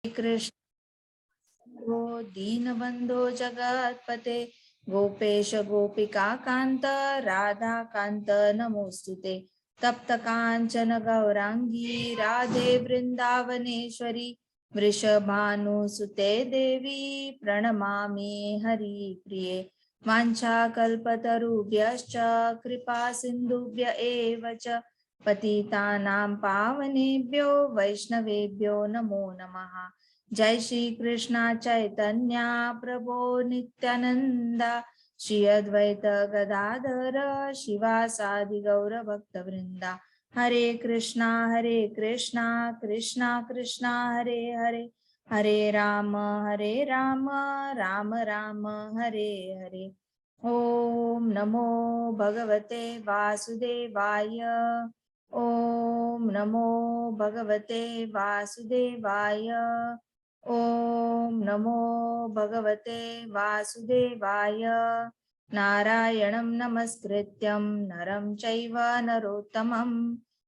कृष्ण दीनबंधो जगत्पते गोपेश गोपिका कांत राधा कांत नमोस्तुते तप्त कांचन गौरांगी राधे वृंदावनेश्वरी वृषभानुसुते देवी प्रणमामि हरिप्रिये वाञ्छाकल्पतरुभ्यश्च कृपा सिन्धुभ्य एव च पतितानां पावनेभ्यो वैष्णवेभ्यो नमो नमः। जय श्री कृष्णा चैतन्य प्रभो नित्यानंदा श्री अद्वैत गदाधर शिवासादि गौर भक्त वृंदा हरे कृष्णा कृष्णा कृष्णा हरे हरे हरे राम राम राम हरे हरे। ओम नमो भगवते वासुदेवाय। ओम नमो भगवते वासुदेवाय। ओम नमो भगवते वासुदेवाय। नारायणं नमस्कृत्यं नरं चैव नरोत्तमं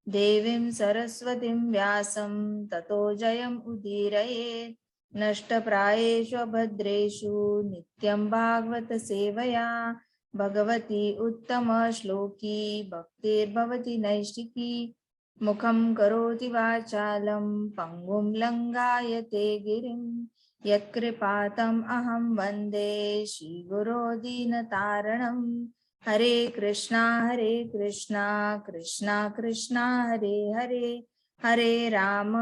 देवीं सरस्वतीं व्यासं ततो जयम् उदीरयेत्। नष्टप्रायेषु भद्रेषु नित्यं भागवत सेवया भगवती उत्तमश्लोकी भक्तिर्भवति नैष्टिकी मुखं करोति वाचालं पंगुं लंघायते गिरिं यत्कृपातम् अहं वन्दे श्रीगुरो दीनतारणं। हरे कृष्णा कृष्णा कृष्णा हरे हरे हरे राम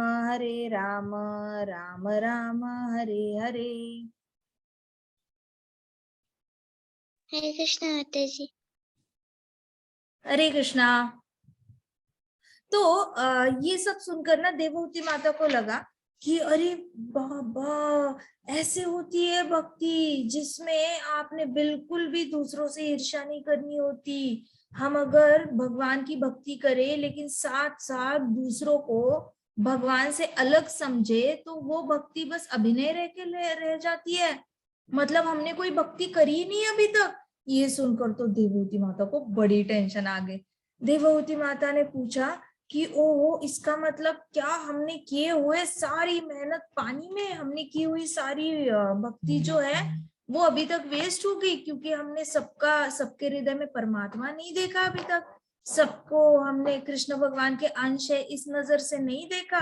राम राम हरे हरे। हरे कृष्णा माता जी। हरे कृष्णा। तो ये सब सुनकर ना देवहूति माता को लगा कि अरे बाबा, ऐसे होती है भक्ति जिसमें आपने बिल्कुल भी दूसरों से ईर्ष्या नहीं करनी होती। हम अगर भगवान की भक्ति करें लेकिन साथ साथ दूसरों को भगवान से अलग समझे तो वो भक्ति बस अभिनय रह जाती है। मतलब हमने कोई भक्ति करी नहीं अभी तक। ये सुनकर तो देवहूति माता को बड़ी टेंशन आ गई। देवहूति माता ने पूछा कि ओहो, इसका मतलब क्या हमने किए हुए सारी मेहनत पानी में, हमने की हुई सारी भक्ति जो है वो अभी तक वेस्ट हो गई, क्योंकि हमने सबके हृदय में परमात्मा नहीं देखा अभी तक। सबको हमने कृष्ण भगवान के अंश है इस नजर से नहीं देखा।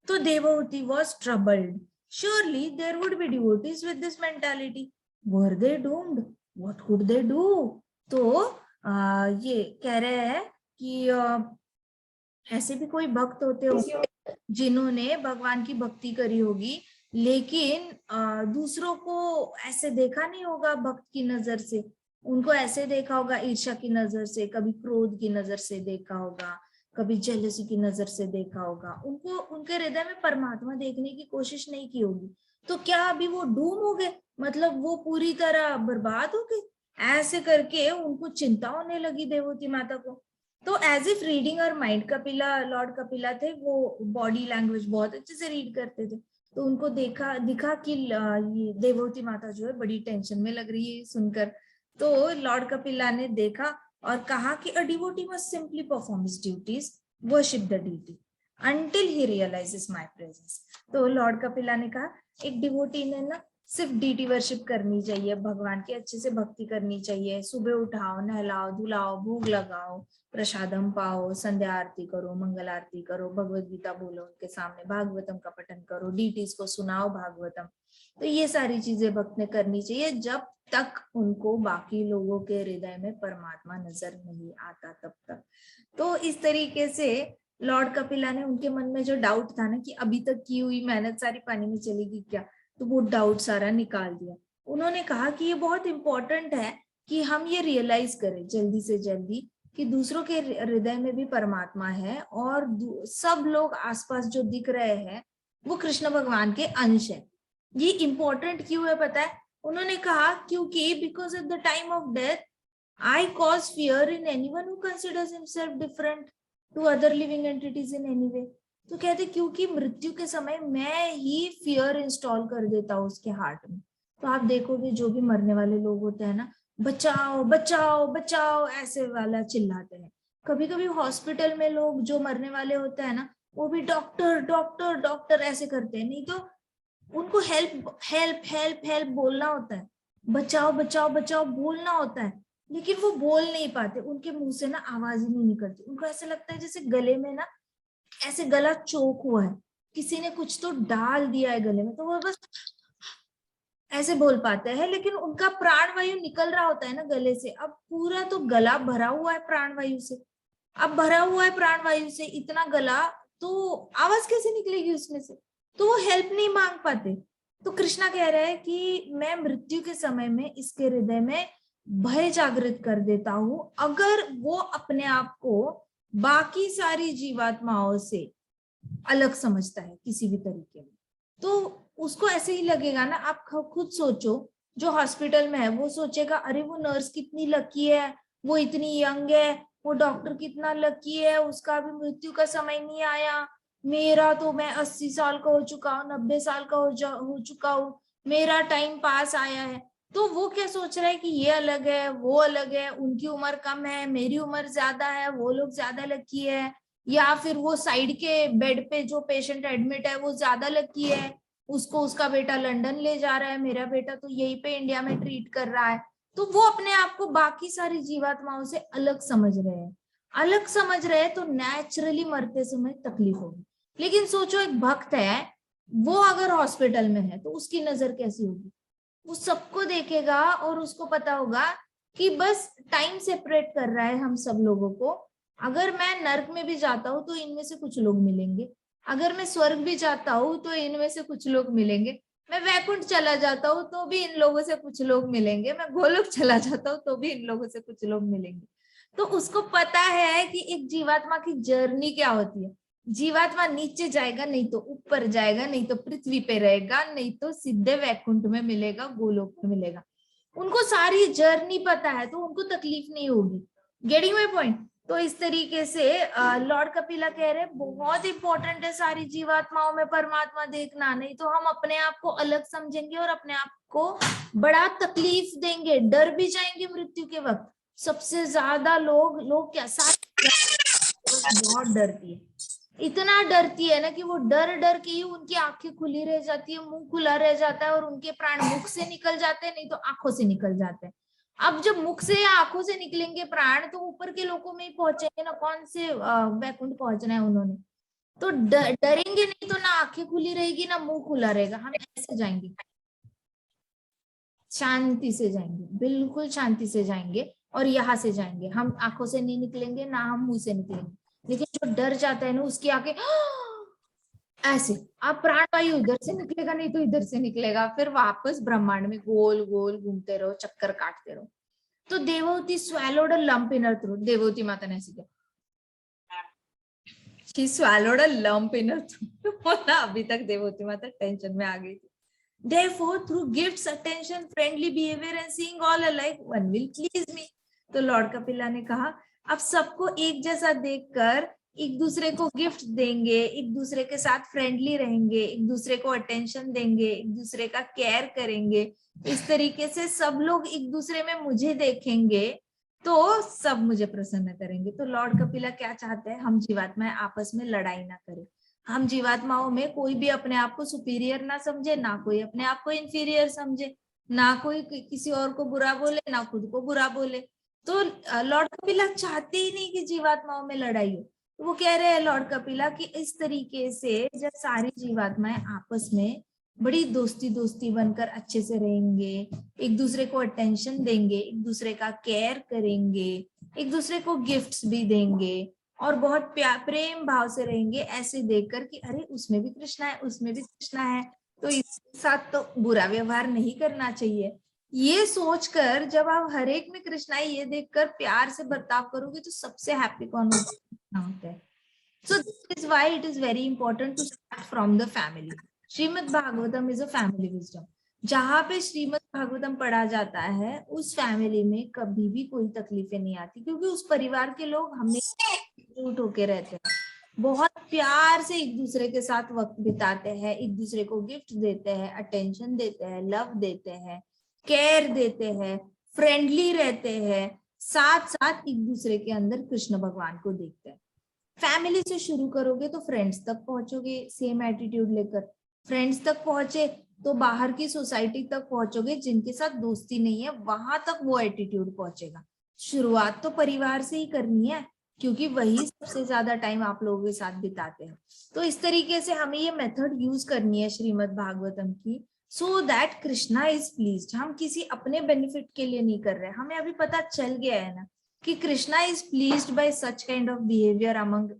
तो Devahuti was troubled. Surely there would be devotees with this mentality. Were they doomed? What could they do? तो ये कह रहे हैं कि ऐसे भी कोई भक्त होते होंगे जिन्होंने भगवान की भक्ति करी होगी, लेकिन दूसरों को ऐसे देखा नहीं होगा भक्त की नजर से। उनको ऐसे देखा होगा ईर्ष्या की नजर से, कभी क्रोध की नजर से देखा होगा, कभी जेलसी की नजर से देखा होगा। उनको उनके हृदय में परमात्मा देखने की कोशिश नहीं की होगी। तो क्या अभी वो डूम हो गए, मतलब वो पूरी तरह बर्बाद हो गए? ऐसे करके उनको चिंता होने लगी देवहूति माता को। तो एज इफ रीडिंग और माइंड, कपिला, लॉर्ड कपिला थे, वो बॉडी लैंग्वेज बहुत अच्छे से रीड करते थे। तो उनको दिखा कि ये देवहूति माता जो है बड़ी टेंशन में लग रही है सुनकर। तो लॉर्ड कपिला ने देखा और कहा कि a devotee must simply perform his duties, worship the deity until he realizes my presence। तो लॉर्ड कपिला ने कहा एक डिवोटी ने ना सिर्फ डीटी वर्शिप करनी चाहिए, भगवान की अच्छे से भक्ति करनी चाहिए। सुबह उठाओ, नहलाओ, धुलाओ, भोग लगाओ, प्रसादम पाओ, संध्या आरती करो, मंगल आरती करो, भगवत गीता बोलो उनके सामने, भागवतम का पठन करो, डीटीज को सुनाओ भागवतम। तो ये सारी चीजें भक्त ने करनी चाहिए जब तक उनको बाकी लोगों के हृदय में परमात्मा नजर नहीं आता तब तक। तो इस तरीके से लॉर्ड कपिला ने उनके मन में जो डाउट था ना कि अभी तक की हुई मेहनत सारी पानी में चलेगी क्या, तो वो डाउट सारा निकाल दिया। उन्होंने कहा कि ये बहुत इंपॉर्टेंट है कि हम ये रियलाइज करें जल्दी से जल्दी कि दूसरों के हृदय में भी परमात्मा है और सब लोग आसपास जो दिख रहे हैं वो कृष्ण भगवान के अंश है। ये इंपॉर्टेंट क्यों है पता है? उन्होंने कहा क्योंकि because at the time of death I cause fear in anyone who considers himself different to other living entities in any way। तो कहते क्योंकि मृत्यु के समय मैं ही फियर इंस्टॉल कर देता हूँ उसके हार्ट में। तो आप देखोगे जो भी मरने वाले लोग होते हैं ना, बचाओ बचाओ बचाओ ऐसे वाला चिल्लाते हैं। कभी कभी हॉस्पिटल में लोग जो मरने वाले होते हैं ना, वो भी डॉक्टर डॉक्टर डॉक्टर ऐसे करते हैं। नहीं तो उनको हेल्प हेल्प हेल्प हेल्प बोलना होता है, बचाओ बचाओ बचाओ बोलना होता है, लेकिन वो बोल नहीं पाते, उनके मुंह से ना आवाज ही नहीं निकलती। उनको ऐसा लगता है जैसे गले में ना ऐसे गला चोक हुआ है, किसी ने कुछ तो डाल दिया है गले में, तो वो बस ऐसे बोल पाते हैं, लेकिन उनका प्राण वायु निकल रहा होता है ना गले से। अब पूरा तो गला भरा हुआ है प्राण वायु से, अब भरा हुआ है प्राण वायु से इतना गला, तो आवाज कैसे निकलेगी उसमें से? तो वो हेल्प नहीं मांग पाते। तो कृष्णा कह रहे हैं कि मैं मृत्यु के समय में इसके हृदय में भय जागृत कर देता हूं, अगर वो अपने आप को बाकी सारी जीवात्माओं से अलग समझता है किसी भी तरीके में, तो उसको ऐसे ही लगेगा ना। आप खुद सोचो, जो हॉस्पिटल में है वो सोचेगा अरे वो नर्स कितनी लकी है, वो इतनी यंग है, वो डॉक्टर कितना लकी है, उसका अभी मृत्यु का समय नहीं आया, मेरा तो मैं 80 साल का हो चुका हूँ, 90 साल का हो चुका हूँ, मेरा टाइम पास आया है। तो वो क्या सोच रहा है कि ये अलग है, वो अलग है, उनकी उम्र कम है, मेरी उम्र ज्यादा है, वो लोग ज्यादा लकी है, या फिर वो साइड के बेड पे जो पेशेंट एडमिट है वो ज्यादा लकी है, उसको उसका बेटा लंदन ले जा रहा है, मेरा बेटा तो यहीं पे इंडिया में ट्रीट कर रहा है। तो वो अपने आप को बाकी सारी जीवात्माओं से अलग समझ रहे हैं। अलग समझ रहे हैं तो नेचुरली मरते समय तकलीफ होगी। लेकिन सोचो एक भक्त है, वो अगर हॉस्पिटल में है तो उसकी नजर कैसी होगी? वो सबको देखेगा और उसको पता होगा कि बस टाइम सेपरेट कर रहा है हम सब लोगों को। अगर मैं नर्क में भी जाता हूँ तो इनमें से कुछ लोग मिलेंगे, अगर मैं स्वर्ग भी जाता हूँ तो इनमें से कुछ लोग मिलेंगे, मैं वैकुंठ चला जाता हूँ तो भी इन लोगों से कुछ लोग मिलेंगे, मैं गोलोक चला जाता हूँ तो भी इन लोगों से कुछ लोग मिलेंगे। तो उसको पता है कि एक जीवात्मा की जर्नी क्या होती है। जीवात्मा नीचे जाएगा, नहीं तो ऊपर जाएगा, नहीं तो पृथ्वी पे रहेगा, नहीं तो सीधे वैकुंठ में मिलेगा, गोलोक में मिलेगा। उनको सारी जर्नी पता है, तो उनको तकलीफ नहीं होगी। Getting my point? तो इस तरीके से लॉर्ड कपिला कह रहे हैं बहुत इंपॉर्टेंट है सारी जीवात्माओं में परमात्मा देखना, नहीं तो हम अपने आप को अलग समझेंगे और अपने आप को बड़ा तकलीफ देंगे, डर भी जाएंगे मृत्यु के वक्त। सबसे ज्यादा लोग क्या बहुत डरती है, इतना डरती है ना कि वो डर डर के ही उनकी आंखें खुली रह जाती है, मुंह खुला रह जाता है, और उनके प्राण मुख से निकल जाते हैं, नहीं तो आंखों से निकल जाते हैं। अब जब मुख से या आंखों से निकलेंगे प्राण तो ऊपर के लोगों में ही पहुंचेंगे ना, कौन से वैकुंठ पहुंचना है उन्होंने। तो डरेंगे नहीं तो ना आंखें खुली रहेगी ना मुंह खुला रहेगा, हम ऐसे जाएंगे, शांति से जाएंगे, बिल्कुल शांति से जाएंगे, और यहाँ से जाएंगे, हम आंखों से नहीं निकलेंगे ना हम मुंह से निकलेंगे। लेकिन जो डर जाता है ना उसकी आंखें ऐसे, अब प्राणवायु इधर से निकलेगा नहीं तो इधर से निकलेगा, फिर वापस ब्रह्मांड में गोल गोल घूमते रहो, चक्कर काटते रहो। तो Devahuti swallowed a lump in her throat, Devahuti माता ने ऐसे किया, she swallowed a lump in her throat। अभी तक देवहूति माता टेंशन में आ गई थी। Therefore, through gifts, attention, friendly behavior and seeing all alike, one will please me। तो लॉर्ड कपिला ने कहा अब सबको एक जैसा देखकर एक दूसरे को गिफ्ट देंगे, एक दूसरे के साथ फ्रेंडली रहेंगे, एक दूसरे को अटेंशन देंगे, एक दूसरे का केयर करेंगे, इस तरीके से सब लोग एक दूसरे में मुझे देखेंगे तो सब मुझे प्रसन्न करेंगे। तो लॉर्ड कपिला क्या चाहते हैं? हम जीवात्माएं आपस में लड़ाई ना करें, हम जीवात्माओं में कोई भी अपने आप को सुपीरियर ना समझे, ना कोई अपने आप को इंफीरियर समझे, ना कोई किसी और को बुरा बोले, ना खुद को बुरा बोले। तो लॉर्ड कपिला चाहते ही नहीं कि जीवात्माओं में लड़ाई हो। तो वो कह रहे हैं लॉर्ड कपिला कि इस तरीके से जब सारी जीवात्माएं आपस में बड़ी दोस्ती दोस्ती बनकर अच्छे से रहेंगे, एक दूसरे को अटेंशन देंगे, एक दूसरे का केयर करेंगे, एक दूसरे को गिफ्ट्स भी देंगे और बहुत प्रेम भाव से रहेंगे, ऐसे देखकर कि अरे उसमें भी कृष्णा है, उसमें भी कृष्णा है, तो इसके साथ तो बुरा व्यवहार नहीं करना चाहिए। ये सोचकर जब आप हर एक में कृष्णाई ये देखकर प्यार से बर्ताव करोगे तो सबसे हैप्पी कौन होता है? So this is why it is very important to start from the family. Shrimad Bhagavatam is a family wisdom। जहाँ पे श्रीमद् भागवतम पढ़ा जाता है उस फैमिली में कभी भी कोई तकलीफें नहीं आती, क्योंकि उस परिवार के लोग हमेशा एकजुट होके रहते हैं, बहुत प्यार से एक दूसरे के साथ वक्त बिताते हैं, एक दूसरे को गिफ्ट देते हैं, अटेंशन देते हैं, लव देते हैं, केयर देते हैं, फ्रेंडली रहते हैं, साथ साथ एक दूसरे के अंदर कृष्ण भगवान को देखते हैं। फैमिली से शुरू करोगे तो फ्रेंड्स तक पहुंचोगे सेम एटीट्यूड लेकर, फ्रेंड्स तक पहुंचे तो बाहर की सोसाइटी तक पहुंचोगे, जिनके साथ दोस्ती नहीं है वहां तक वो एटीट्यूड पहुंचेगा। शुरुआत तो परिवार से ही करनी है, क्योंकि वही सबसे ज्यादा टाइम आप लोगों के साथ बिताते हैं। तो इस तरीके से हमें ये मेथड यूज करनी है श्रीमद् भागवतम की, so that Krishna is pleased. हम किसी अपने बेनिफिट के लिए नहीं कर रहे, हमें अभी पता चल गया है ना कि Krishna is pleased by such kind of behaviour among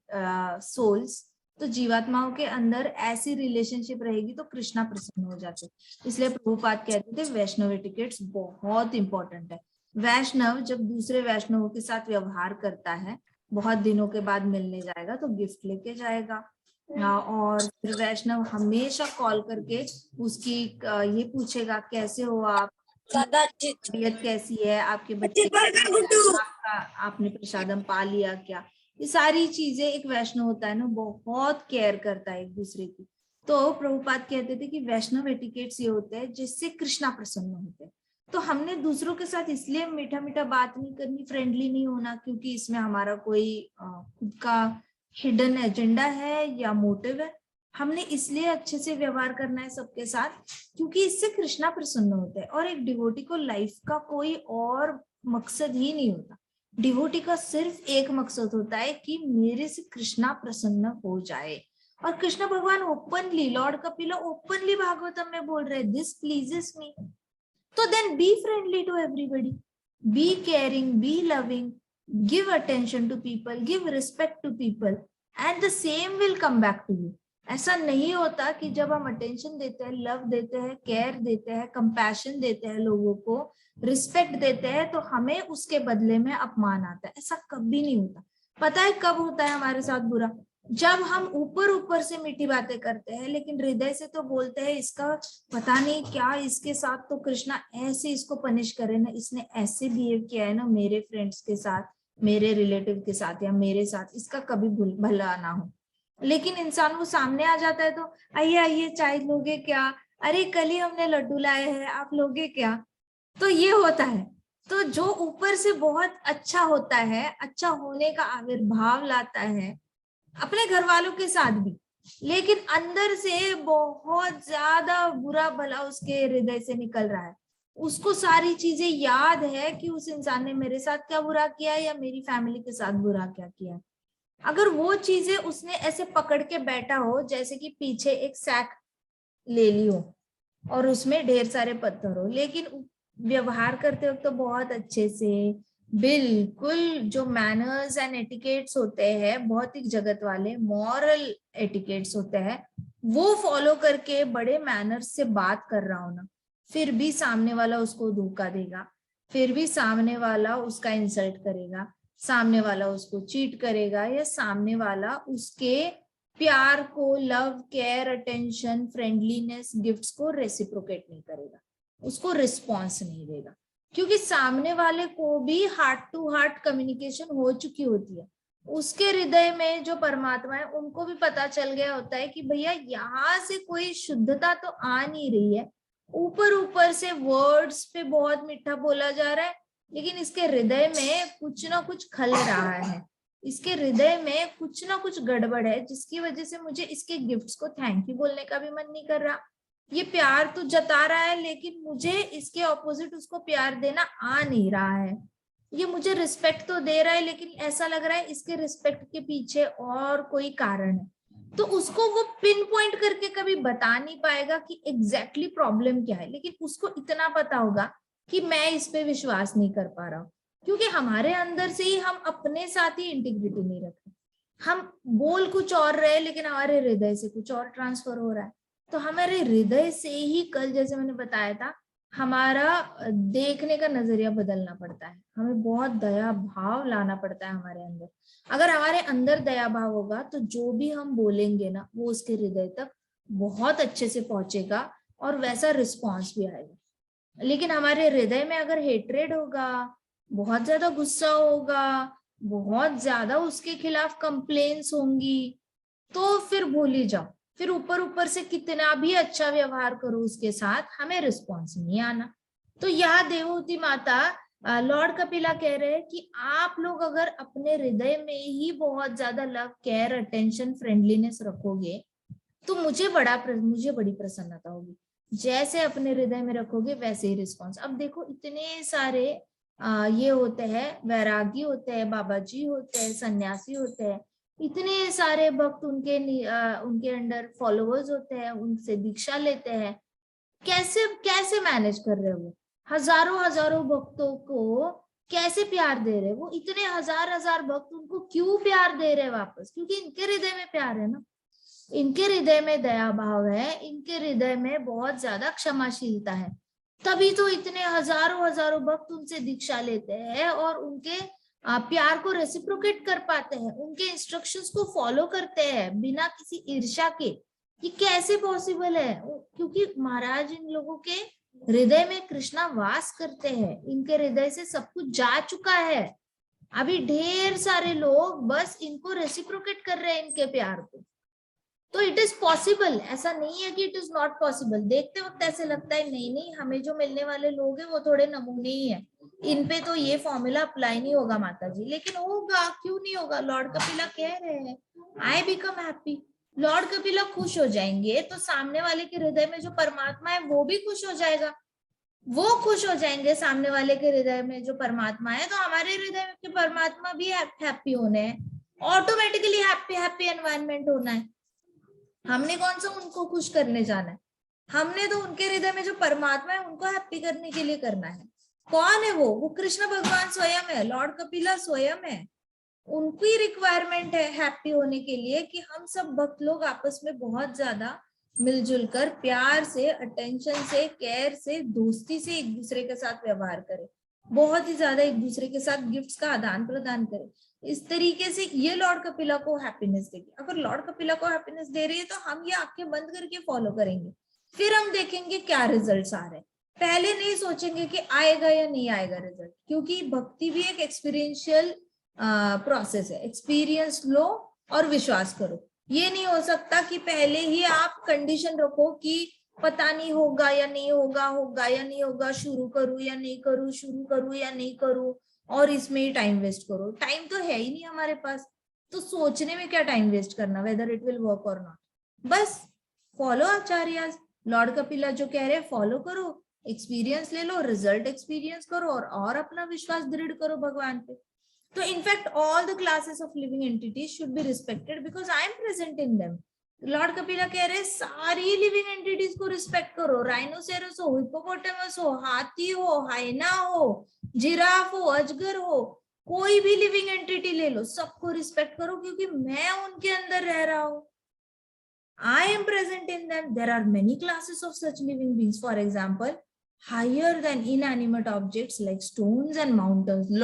souls. तो जीवात्माओं के अंदर ऐसी रिलेशनशिप रहेगी तो कृष्णा प्रसन्न हो जाते। इसलिए प्रभुपाद कहते थे वैष्णव एटिकेट्स बहुत इंपॉर्टेंट है। वैष्णव जब दूसरे वैष्णवों के साथ व्यवहार करता है, बहुत दिनों के बाद मिलने जाएगा तो गिफ्ट लेके जाएगा, और फिर वैष्णव हमेशा कॉल करके उसकी ये पूछेगा कैसे हो आप, तबीयत कैसी है, आपके बच्चे, आपका आपने प्रसादम पा लिया क्या। ये सारी चीजें एक वैष्णव होता है ना, बहुत केयर करता है एक दूसरे की। तो प्रभुपाद कहते थे कि वैष्णव एटिकेट्स ये होते हैं जिससे कृष्णा प्रसन्न होते हैं। तो हमने दूसरों के साथ इसलिए मीठा मीठा बात नहीं करनी, फ्रेंडली नहीं होना, क्योंकि इसमें हमारा कोई खुद का हिडन एजेंडा है या मोटिव है। हमने इसलिए अच्छे से व्यवहार करना है सबके साथ क्योंकि इससे कृष्णा प्रसन्न होते हैं। और एक डिवोटी को लाइफ का कोई और मकसद ही नहीं होता। डिवोटी का सिर्फ एक मकसद होता है कि मेरे से कृष्णा प्रसन्न हो जाए। और कृष्ण भगवान openly, lord Kapila openly Bhagavatam में बोल रहे, दिस प्लीजेस मी। तो then be friendly to everybody, be caring, be loving, give attention to people, give respect to people, and the same will come back to you. ऐसा नहीं होता कि जब हम अटेंशन देते हैं, लव देते हैं, केयर देते हैं, कंपैशन देते हैं, लोगों को रिस्पेक्ट देते हैं, तो हमें उसके बदले में अपमान आता है। ऐसा कभी नहीं होता। पता है कब होता है हमारे साथ बुरा? जब हम ऊपर ऊपर से मीठी बातें करते हैं लेकिन हृदय से तो बोलते हैं इसका पता नहीं क्या, इसके साथ तो कृष्णा ऐसे इसको पनिश करे ना, इसने ऐसे बिहेव किया है ना मेरे फ्रेंड्स के साथ, मेरे रिलेटिव के साथ या मेरे साथ, इसका कभी भला ना हो। लेकिन इंसान वो सामने आ जाता है तो आइए आइए चाय लोगे क्या, अरे कल ही हमने लड्डू लाए हैं आप लोगे क्या। तो ये होता है। तो जो ऊपर से बहुत अच्छा होता है, अच्छा होने का आविर्भाव लाता है अपने घर वालों के साथ भी, लेकिन अंदर से बहुत ज्यादा बुरा भला उसके हृदय से निकल रहा है, उसको सारी चीजें याद है कि उस इंसान ने मेरे साथ क्या बुरा किया या मेरी फैमिली के साथ बुरा क्या किया। अगर वो चीजें उसने ऐसे पकड़ के बैठा हो जैसे कि पीछे एक सैक ले ली हो और उसमें ढेर सारे पत्थर हो, लेकिन व्यवहार करते वक्त तो बहुत अच्छे से, बिल्कुल जो मैनर्स एंड एटिकेट्स होते हैं भौतिक जगत वाले, मॉरल एटिकेट्स होते हैं, वो फॉलो करके बड़े मैनर्स से बात कर रहा हो ना, फिर भी सामने वाला उसको धोखा देगा, फिर भी सामने वाला उसका इंसल्ट करेगा, सामने वाला उसको चीट करेगा, या सामने वाला उसके प्यार को, love, care, attention, friendliness, gifts को रेसिप्रोकेट नहीं करेगा, उसको रिस्पॉन्स नहीं देगा, क्योंकि सामने वाले को भी हार्ट टू हार्ट कम्युनिकेशन हो चुकी होती है। उसके हृदय में जो परमात्मा है उनको भी पता चल गया होता है कि भैया यहाँ से कोई शुद्धता तो आ नहीं रही है, ऊपर ऊपर से वर्ड्स पे बहुत मीठा बोला जा रहा है लेकिन इसके हृदय में कुछ ना कुछ खल रहा है, इसके हृदय में कुछ ना कुछ गड़बड़ है, जिसकी वजह से मुझे इसके गिफ्ट्स को थैंक यू बोलने का भी मन नहीं कर रहा। ये प्यार तो जता रहा है लेकिन मुझे इसके ऑपोजिट उसको प्यार देना आ नहीं रहा है। ये मुझे रिस्पेक्ट तो दे रहा है लेकिन ऐसा लग रहा है इसके रिस्पेक्ट के पीछे और कोई कारण है। तो उसको वो पिन पॉइंट करके कभी बता नहीं पाएगा कि एग्जैक्टली प्रॉब्लम क्या है, लेकिन उसको इतना पता होगा कि मैं इस पे विश्वास नहीं कर पा रहा हूँ, क्योंकि हमारे अंदर से ही हम अपने साथ ही इंटीग्रिटी नहीं रखते। हम बोल कुछ और रहे लेकिन हमारे हृदय से कुछ और ट्रांसफर हो रहा है। तो हमारे हृदय से ही, कल जैसे मैंने बताया था, हमारा देखने का नजरिया बदलना पड़ता है, हमें बहुत दया भाव लाना पड़ता है हमारे अंदर। अगर हमारे अंदर दया भाव होगा तो जो भी हम बोलेंगे ना वो उसके हृदय तक बहुत अच्छे से पहुंचेगा और वैसा रिस्पॉन्स भी आएगा। लेकिन हमारे हृदय में अगर हेट्रेड होगा, बहुत ज्यादा गुस्सा होगा, बहुत ज्यादा उसके खिलाफ कंप्लेन्स होंगी, तो फिर भूल ही जाओ, फिर ऊपर ऊपर से कितना भी अच्छा व्यवहार करो उसके साथ, हमें रिस्पॉन्स नहीं आना। तो यहाँ देवहूति माता, लॉर्ड कपिला कह रहे हैं कि आप लोग अगर अपने हृदय में ही बहुत ज्यादा लव, केयर, अटेंशन, फ्रेंडलीनेस रखोगे तो मुझे बड़ी प्रसन्नता होगी। जैसे अपने हृदय में रखोगे वैसे ही रिस्पॉन्स। अब देखो इतने सारे ये होते हैं, वैरागी होते हैं, बाबा जी होते हैं, सन्यासी होते हैं, इतने सारे भक्त उनके अंडर फॉलोअर्स होते हैं, उनसे दीक्षा लेते हैं। कैसे कैसे मैनेज कर रहे हो वो? हजारों हजारों भक्तों को कैसे प्यार दे रहे? वो इतने हजार हजार भक्त उनको क्यों प्यार दे रहे वापस? क्योंकि इनके हृदय में प्यार है ना, इनके हृदय में दया भाव है, इनके हृदय में बहुत ज्यादा क्षमाशीलता है। तभी तो इतने हजारों हजारों भक्त उनसे दीक्षा लेते हैं और उनके प्यार को रेसिप्रोकेट कर पाते हैं, उनके इंस्ट्रक्शंस को फॉलो करते हैं बिना किसी ईर्ष्या के। ये कैसे पॉसिबल है? क्योंकि महाराज इन लोगों के हृदय में कृष्णा वास करते हैं, इनके हृदय से सब कुछ जा चुका है। अभी ढेर सारे लोग बस इनको रेसिप्रोकेट कर रहे हैं इनके प्यार को। तो इट इज पॉसिबल, ऐसा नहीं है कि इट इज नॉट पॉसिबल। देखते वक्त ऐसे लगता है नहीं नहीं, हमें जो मिलने वाले लोग हैं वो थोड़े नमूने ही है, इन पे तो ये फॉर्मूला अप्लाई नहीं होगा माता जी। लेकिन होगा, क्यों नहीं होगा? लॉर्ड कपिला कह रहे हैं I become happy. Lord Kapila खुश हो जाएंगे तो सामने वाले के हृदय में जो परमात्मा है वो भी खुश हो जाएगा। वो खुश हो जाएंगे सामने वाले के हृदय में जो परमात्मा है, तो हमारे हृदय में के परमात्मा भी हैप्पी होने हैं। ऑटोमेटिकली हैप्पी हैप्पी एनवायरनमेंट होना है। हमने कौन सा उनको खुश करने जाना है? हमने तो उनके हृदय में जो परमात्मा है उनको हैप्पी करने के लिए करना है। कौन है वो कृष्ण भगवान स्वयं है, लॉर्ड कपिला स्वयं है। उनकी रिक्वायरमेंट है हैप्पी होने के लिए कि हम सब भक्त लोग आपस में बहुत ज्यादा मिलजुल कर प्यार से, अटेंशन से, केयर से, दोस्ती से एक दूसरे के साथ व्यवहार करें, बहुत ही ज्यादा एक दूसरे के साथ गिफ्ट्स का आदान प्रदान करें। इस तरीके से ये लॉर्ड कपिला को हैप्पीनेस देगी। अगर लॉर्ड कपिला को हैप्पीनेस दे रही है तो हम ये आंखें बंद करके फॉलो करेंगे, फिर हम देखेंगे क्या रिजल्ट्स आ रहे हैं। पहले नहीं सोचेंगे कि आएगा या नहीं आएगा रिजल्ट, क्योंकि भक्ति भी एक एक्सपीरियंशियल प्रोसेस है। एक्सपीरियंस लो और विश्वास करो। ये नहीं हो सकता कि पहले ही आप कंडीशन रखो कि पता नहीं होगा या नहीं होगा, होगा या नहीं होगा, शुरू करूं या नहीं करूं, शुरू करूं या नहीं करूं, और इसमें ही टाइम वेस्ट करो। टाइम तो है ही नहीं हमारे पास, तो सोचने में क्या टाइम वेस्ट करना, वेदर इट विल वर्क और नॉट। बस फॉलो आचार्य, लॉर्ड कपिला जो कह रहे हैं फॉलो करो, एक्सपीरियंस ले लो, रिजल्ट एक्सपीरियंस करो और अपना विश्वास दृढ़ करो भगवान पे। तो in fact all the classes of living entities should be respected because I am present in them. Lord Kapila कह रहे हैं सारी लिविंग एंटिटीज को रिस्पेक्ट करो, राइनोसेरस हो, हिप्पोपोटामस हो, हाथी हो, हाइना हो, जिराफ हो, अजगर हो, कोई भी लिविंग एंटिटी ले लो, सबको रिस्पेक्ट करो क्योंकि मैं उनके अंदर रह रहा हूं। I am present in them. There are many classes of such living beings. For example, higher than inanimate objects like stones and mountains.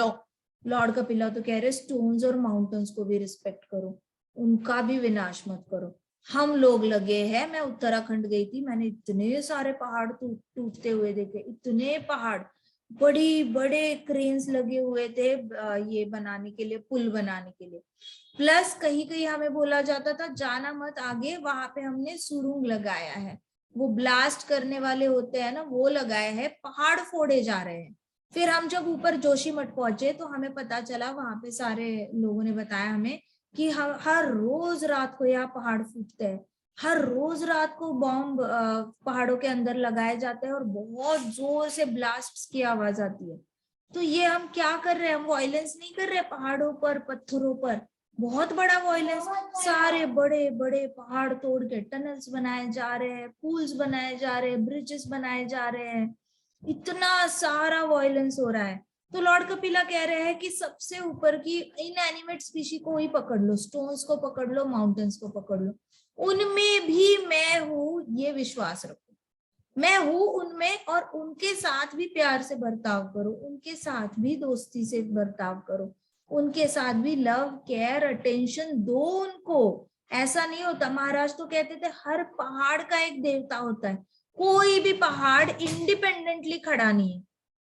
Lord Kapila तो कह रहे स्टोन्स और माउंटेन्स को भी रिस्पेक्ट करो, उनका भी विनाश मत करो। हम लोग लगे हैं, मैं उत्तराखंड गई थी, मैंने इतने सारे पहाड़ टूटते हुए देखे, इतने पहाड़, बड़ी बड़े क्रेन्स लगे हुए थे ये बनाने के लिए, पुल बनाने के लिए। प्लस कहीं कहीं हमें बोला जाता था जाना मत आगे, वहां पे हमने सुरुंग लगाया है, वो ब्लास्ट करने वाले होते हैं ना, वो लगाए हैं, पहाड़ फोड़े जा रहे हैं। फिर हम जब ऊपर जोशीमठ पहुंचे तो हमें पता चला, वहां पे सारे लोगों ने बताया हमें कि हर रोज रात को यहाँ पहाड़ फूटते हैं, हर रोज रात को बॉम्ब पहाड़ों के अंदर लगाए जाते हैं और बहुत जोर से ब्लास्ट की आवाज आती है। तो ये हम क्या कर रहे हैं? हम वायलेंस नहीं कर रहे पहाड़ों पर, पत्थरों पर, बहुत बड़ा वायलेंस। सारे बड़े बड़े पहाड़ तोड़ के टनल्स बनाए जा रहे हैं, पुल्स बनाए जा रहे हैं, ब्रिजेस बनाए जा रहे हैं, इतना सारा वायलेंस हो रहा है। तो लॉर्ड कपिला कह रहे हैं कि सबसे ऊपर की इनएनिमेट स्पीशी को ही पकड़ लो, स्टोन्स को पकड़ लो, माउंटेन्स को पकड़ लो, उनमें भी मैं हूं, ये विश्वास रखो, मैं हूं उनमें, और उनके साथ भी प्यार से बर्ताव करो, उनके साथ भी दोस्ती से बर्ताव करो, उनके साथ भी लव, केयर, अटेंशन दो उनको। ऐसा नहीं होता, महाराज तो कहते थे हर पहाड़ का एक देवता होता है, कोई भी पहाड़ इंडिपेंडेंटली खड़ा नहीं है।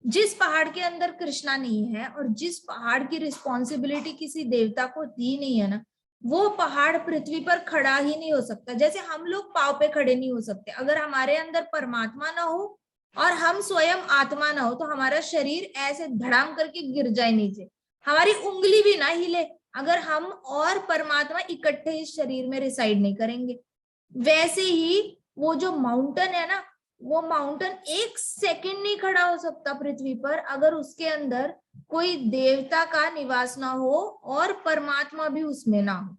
जिस पहाड़ के अंदर कृष्णा नहीं है और जिस पहाड़ की रिस्पॉन्सिबिलिटी किसी देवता को दी नहीं है ना, वो पहाड़ पृथ्वी पर खड़ा ही नहीं हो सकता। जैसे हम लोग पांव पे खड़े नहीं हो सकते, अगर हमारे अंदर परमात्मा ना हो और हम स्वयं आत्मा ना हो तो हमारा शरीर ऐसे धड़ाम करके गिर जाए नीचे, हमारी उंगली भी ना हिले, अगर हम और परमात्मा इकट्ठे इस शरीर में रिसाइड नहीं करेंगे। वैसे ही वो जो माउंटेन है ना, वो माउंटेन एक सेकंड नहीं खड़ा हो सकता पृथ्वी पर अगर उसके अंदर कोई देवता का निवास ना हो और परमात्मा भी उसमें ना हो।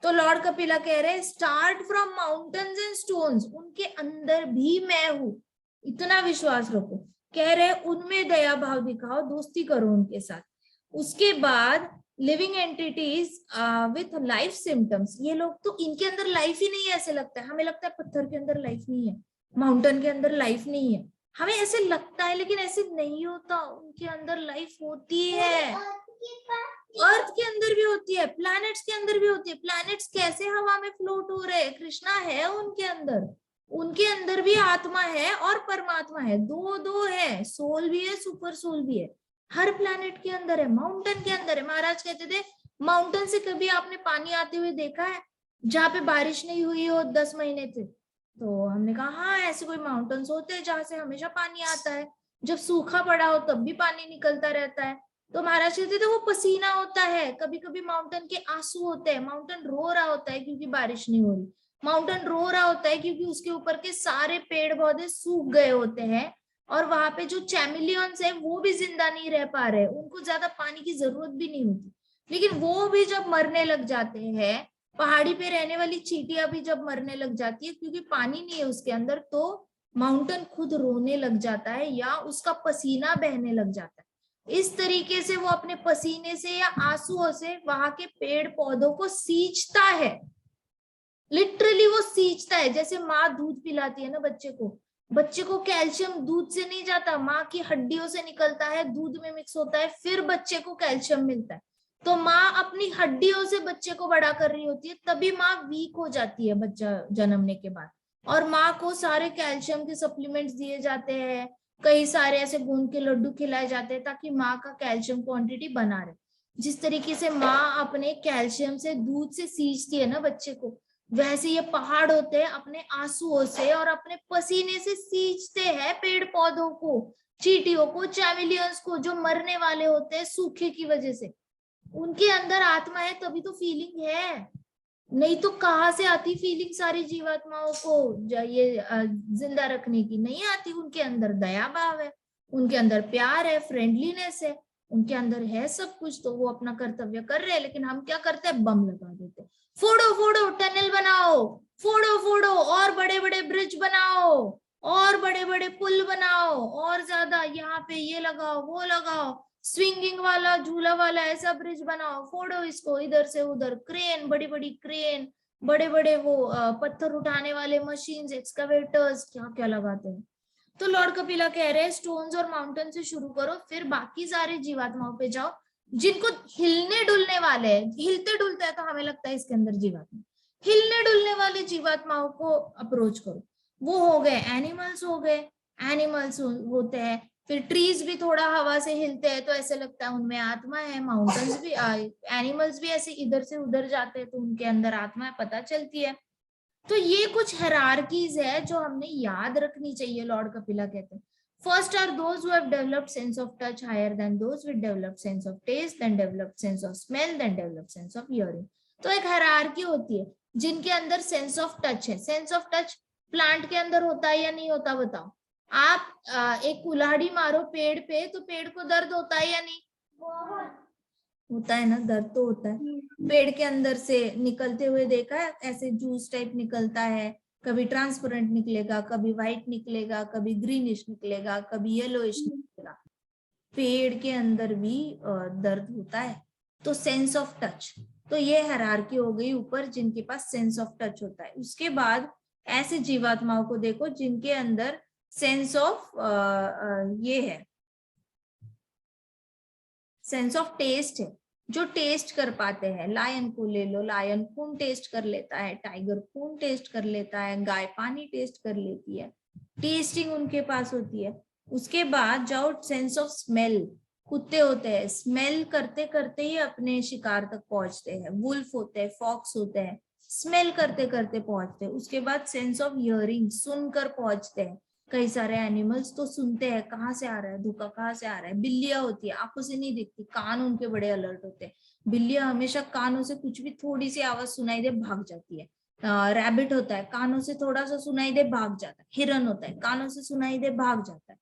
तो लॉर्ड कपिला कह रहे हैं start from mountains and stones, उनके अंदर भी मैं हूं, इतना विश्वास रखो। कह रहे उनमें दया भाव दिखाओ, दोस्ती करो उनके साथ। उसके बाद living entities with life symptoms, ये लोग तो इनके अंदर लाइफ ही नहीं है ऐसे लगता है, हमें लगता है पत्थर के अंदर लाइफ नहीं है, माउंटेन के अंदर लाइफ नहीं है, हमें ऐसे लगता है, लेकिन ऐसे नहीं होता, उनके अंदर लाइफ होती है। अर्थ के अंदर भी होती है, प्लैनेट्स के अंदर भी होती है। प्लैनेट्स कैसे हवा में फ्लोट हो रहे हैं, कृष्णा है उनके अंदर, उनके अंदर भी आत्मा है और परमात्मा है, दो दो है, सोल भी है सुपर सोल भी है, हर प्लैनेट के अंदर है, माउंटेन के अंदर है। महाराज कहते थे माउंटेन से कभी आपने पानी आते हुए देखा है जहाँ पे बारिश नहीं हुई हो 10 महीने से? तो हमने कहा हाँ ऐसे कोई माउंटेन्स होते हैं जहां से हमेशा पानी आता है, जब सूखा पड़ा हो तब भी पानी निकलता रहता है। तो महाराज कहते थे वो पसीना होता है, कभी कभी माउंटेन के आंसू होते हैं, माउंटेन रो रहा होता है क्योंकि बारिश नहीं हो रही, माउंटेन रो रहा होता है क्योंकि उसके ऊपर के सारे पेड़ पौधे सूख गए होते हैं और वहां पे जो चैमिलियंस है वो भी जिंदा नहीं रह पा रहे, उनको ज्यादा पानी की जरूरत भी नहीं होती, लेकिन वो भी जब मरने लग जाते हैं, पहाड़ी पे रहने वाली चींटियां भी जब मरने लग जाती है क्योंकि पानी नहीं है उसके अंदर, तो माउंटेन खुद रोने लग जाता है या उसका पसीना बहने लग जाता है। इस तरीके से वो अपने पसीने से या आंसुओं से वहां के पेड़ पौधों को सींचता है, लिटरली वो सींचता है। जैसे माँ दूध पिलाती है ना बच्चे को, बच्चे को कैल्शियम दूध से नहीं जाता, माँ की हड्डियों से निकलता है, दूध में मिक्स होता है, फिर बच्चे को कैल्शियम मिलता है। तो माँ अपनी हड्डियों से बच्चे को बड़ा कर रही होती है, तभी माँ वीक हो जाती है बच्चा जन्मने के बाद, और माँ को सारे कैल्शियम के सप्लीमेंट्स दिए जाते हैं, कई सारे ऐसे गोंद के लड्डू खिलाए जाते हैं ताकि माँ का कैल्शियम क्वांटिटी बना रहे। जिस तरीके से माँ अपने कैल्शियम से दूध से सींचती है ना बच्चे को, वैसे ये पहाड़ होते हैं अपने आंसुओं से और अपने पसीने से सींचते हैं पेड़ पौधों को, चींटियों को, चैमिलियंस को जो मरने वाले होते हैं सूखे की वजह से। उनके अंदर आत्मा है तभी तो फीलिंग है, नहीं तो कहाँ से आती फीलिंग सारी जीवात्माओं को ये जिंदा रखने की? नहीं आती। उनके अंदर दया भाव है, उनके अंदर प्यार है, फ्रेंडलीनेस है, उनके अंदर है सब कुछ, तो वो अपना कर्तव्य कर रहे हैं। लेकिन हम क्या करते हैं, बम लगा देते हैं, फोड़ो फोड़ो टनल बनाओ, फोड़ो फोड़ो और बड़े बड़े ब्रिज बनाओ और बड़े बड़े पुल बनाओ और ज्यादा यहाँ पे ये लगाओ वो लगाओ, स्विंगिंग वाला झूला वाला ऐसा ब्रिज बनाओ, फोड़ो इसको इधर से उधर, क्रेन, बड़ी बड़ी क्रेन, बड़े बड़े वो पत्थर उठाने वाले मशीन्स, एक्सकवेटर्स, क्या क्या लगाते हैं। तो लॉर्ड कपिला कह रहे हैं स्टोन्स और माउंटेन से शुरू करो, फिर बाकी सारे जीवात्माओं पे जाओ जिनको हिलने डुलने वाले हैं। हिलते डुलते हैं तो हमें लगता है इसके अंदर जीवात्मा, हिलने डुलने वाले जीवात्माओं को अप्रोच करो। वो हो गए एनिमल्स, हो गए एनिमल्स होते हैं, फिर ट्रीज भी थोड़ा हवा से हिलते हैं तो ऐसे लगता है उनमें आत्मा है, माउंटेन्स भी, एनिमल्स भी ऐसे इधर से उधर जाते हैं तो उनके अंदर आत्मा है, पता चलती है। तो ये कुछ हायरार्कीज है जो हमने याद रखनी चाहिए। लॉर्ड कपिला कहते हैं first are those who have developed sense of touch higher than those with developed sense of taste, then developed sense of smell, then developed sense of hearing. तो एक हायरार्की होती है जिनके अंदर सेंस ऑफ टच है। Sense of touch plant के अंदर होता है या नहीं होता बताओ? आप एक कुल्हाड़ी मारो पेड़ पे तो पेड़ को दर्द होता है या नहीं होता है? ना दर्द तो होता है। पेड़ के अंदर से निकलते हुए देखा है, ऐसे जूस टाइप निकलता है, कभी ट्रांसपेरेंट निकलेगा, कभी व्हाइट निकलेगा, कभी ग्रीनिश निकलेगा, कभी येलोइश निकलेगा। पेड़ के अंदर भी दर्द होता है। तो सेंस ऑफ टच, तो ये हायरार्की हो गई ऊपर जिनके पास सेंस ऑफ टच होता है। उसके बाद ऐसे जीवात्माओं को देखो जिनके अंदर सेंस ऑफ ये है, सेंस ऑफ टेस्ट है, जो टेस्ट कर पाते हैं। लायन को ले लो, लायन खून टेस्ट कर लेता है, टाइगर खून टेस्ट कर लेता है, गाय पानी टेस्ट कर लेती है, टेस्टिंग उनके पास होती है। उसके बाद जाओ सेंस ऑफ स्मेल, कुत्ते होते हैं स्मेल करते करते ही अपने शिकार तक पहुंचते हैं, वुल्फ होते हैं, फॉक्स होते हैं, स्मेल करते करते पहुंचते हैं। उसके बाद सेंस ऑफ हियरिंग, सुनकर पहुंचते हैं। कई सारे एनिमल्स तो सुनते हैं कहाँ से आ रहा है धोखा, कहाँ से आ रहा है। बिल्लियां होती है आंखों से नहीं दिखती, कान उनके बड़े अलर्ट होते हैं, बिल्लियां हमेशा कानों से कुछ भी थोड़ी सी आवाज सुनाई दे भाग जाती है, रैबिट होता है, कानों से थोड़ा सा सुनाई दे भाग जाता है। हिरन होता है, कानों से सुनाई दे भाग जाता है।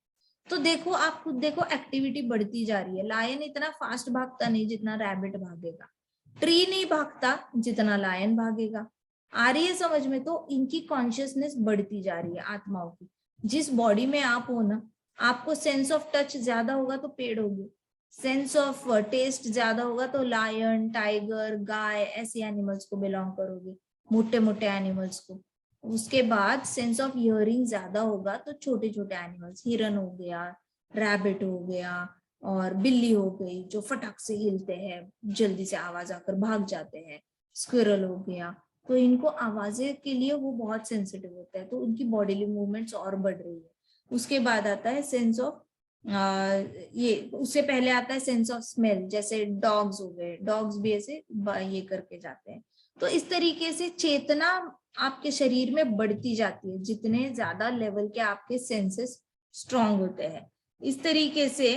तो देखो, आप खुद देखो, एक्टिविटी बढ़ती जा रही है। लायन इतना फास्ट भागता नहीं जितना रैबिट भागेगा, ट्री नहीं भागता जितना लायन भागेगा। आ रही है समझ में? तो इनकी कॉन्शियसनेस बढ़ती जा रही है आत्माओं की। जिस बॉडी में आप हो ना, आपको सेंस ऑफ टच ज्यादा होगा तो पेड़ होगी, सेंस ऑफ टेस्ट ज्यादा होगा तो लायन, टाइगर, गाय, ऐसे एनिमल्स को बिलोंग करोगे, मोटे मोटे एनिमल्स को। उसके बाद सेंस ऑफ हियरिंग ज्यादा होगा तो छोटे छोटे एनिमल्स, हिरन हो गया, रैबिट हो गया, और बिल्ली हो गई जो फटाक से हिलते हैं, जल्दी से आवाज आकर भाग जाते हैं, स्क्विरल हो गया। तो इनको आवाजें के लिए वो बहुत सेंसिटिव होता है, तो उनकी बॉडीली मूवमेंट्स और बढ़ रही है। उसके बाद आता है सेंस ऑफ ये, उससे पहले आता है सेंस ऑफ स्मेल। जैसे डॉग्स हो गए, डॉग्स भी ऐसे ये करके जाते हैं। तो इस तरीके से चेतना आपके शरीर में बढ़ती जाती है जितने ज्यादा लेवल के आपके सेंसेस स्ट्रांग होते हैं। इस तरीके से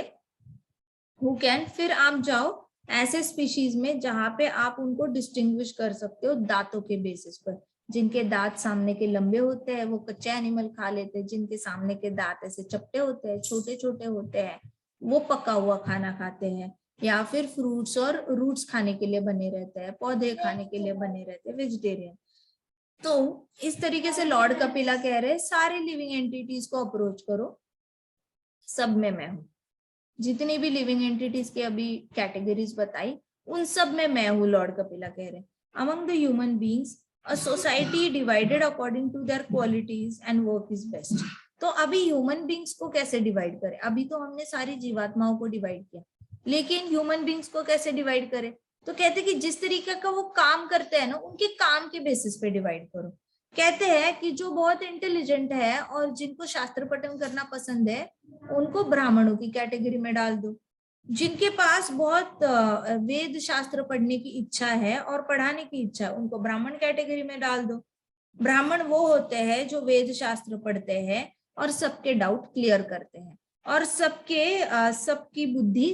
हु कैन, फिर आप जाओ ऐसे स्पीशीज में जहां पे आप उनको डिस्टिंग्विश कर सकते हो दांतों के बेसिस पर। जिनके दांत सामने के लंबे होते हैं वो कच्चे एनिमल खा लेते हैं, जिनके सामने के दांत ऐसे चपटे होते हैं, छोटे छोटे होते हैं, वो पका हुआ खाना खाते हैं, या फिर फ्रूट्स और रूट्स खाने के लिए बने रहते हैं, पौधे खाने के लिए बने रहते हैं, वेजिटेरियन। तो इस तरीके से लॉर्ड कपिला कह रहे हैं सारे लिविंग एंटिटीज को अप्रोच करो, सब में मैं हूँ। जितनी भी लिविंग एंटिटीज की अभी कैटेगरीज बताई, उन सब में मैं हूँ, लॉर्ड कपिला कह रहे हैं। Among the human beings a society divided according to their qualities and work is best. तो अभी ह्यूमन बींग्स को कैसे डिवाइड करें? अभी तो हमने सारी जीवात्माओं को डिवाइड किया, लेकिन ह्यूमन बींग्स को कैसे डिवाइड करें? तो कहते कि जिस तरीके का वो काम करते हैं ना, उनके काम के बेसिस पे डिवाइड करो। कहते हैं कि जो बहुत इंटेलिजेंट है और जिनको शास्त्र पठन करना पसंद है, उनको ब्राह्मणों की कैटेगरी में डाल दो। जिनके पास बहुत वेद शास्त्र पढ़ने की इच्छा है और पढ़ाने की इच्छा है, उनको ब्राह्मण कैटेगरी में डाल दो। ब्राह्मण वो होते हैं जो वेद शास्त्र पढ़ते हैं और सबके डाउट क्लियर करते हैं, और सबकी बुद्धि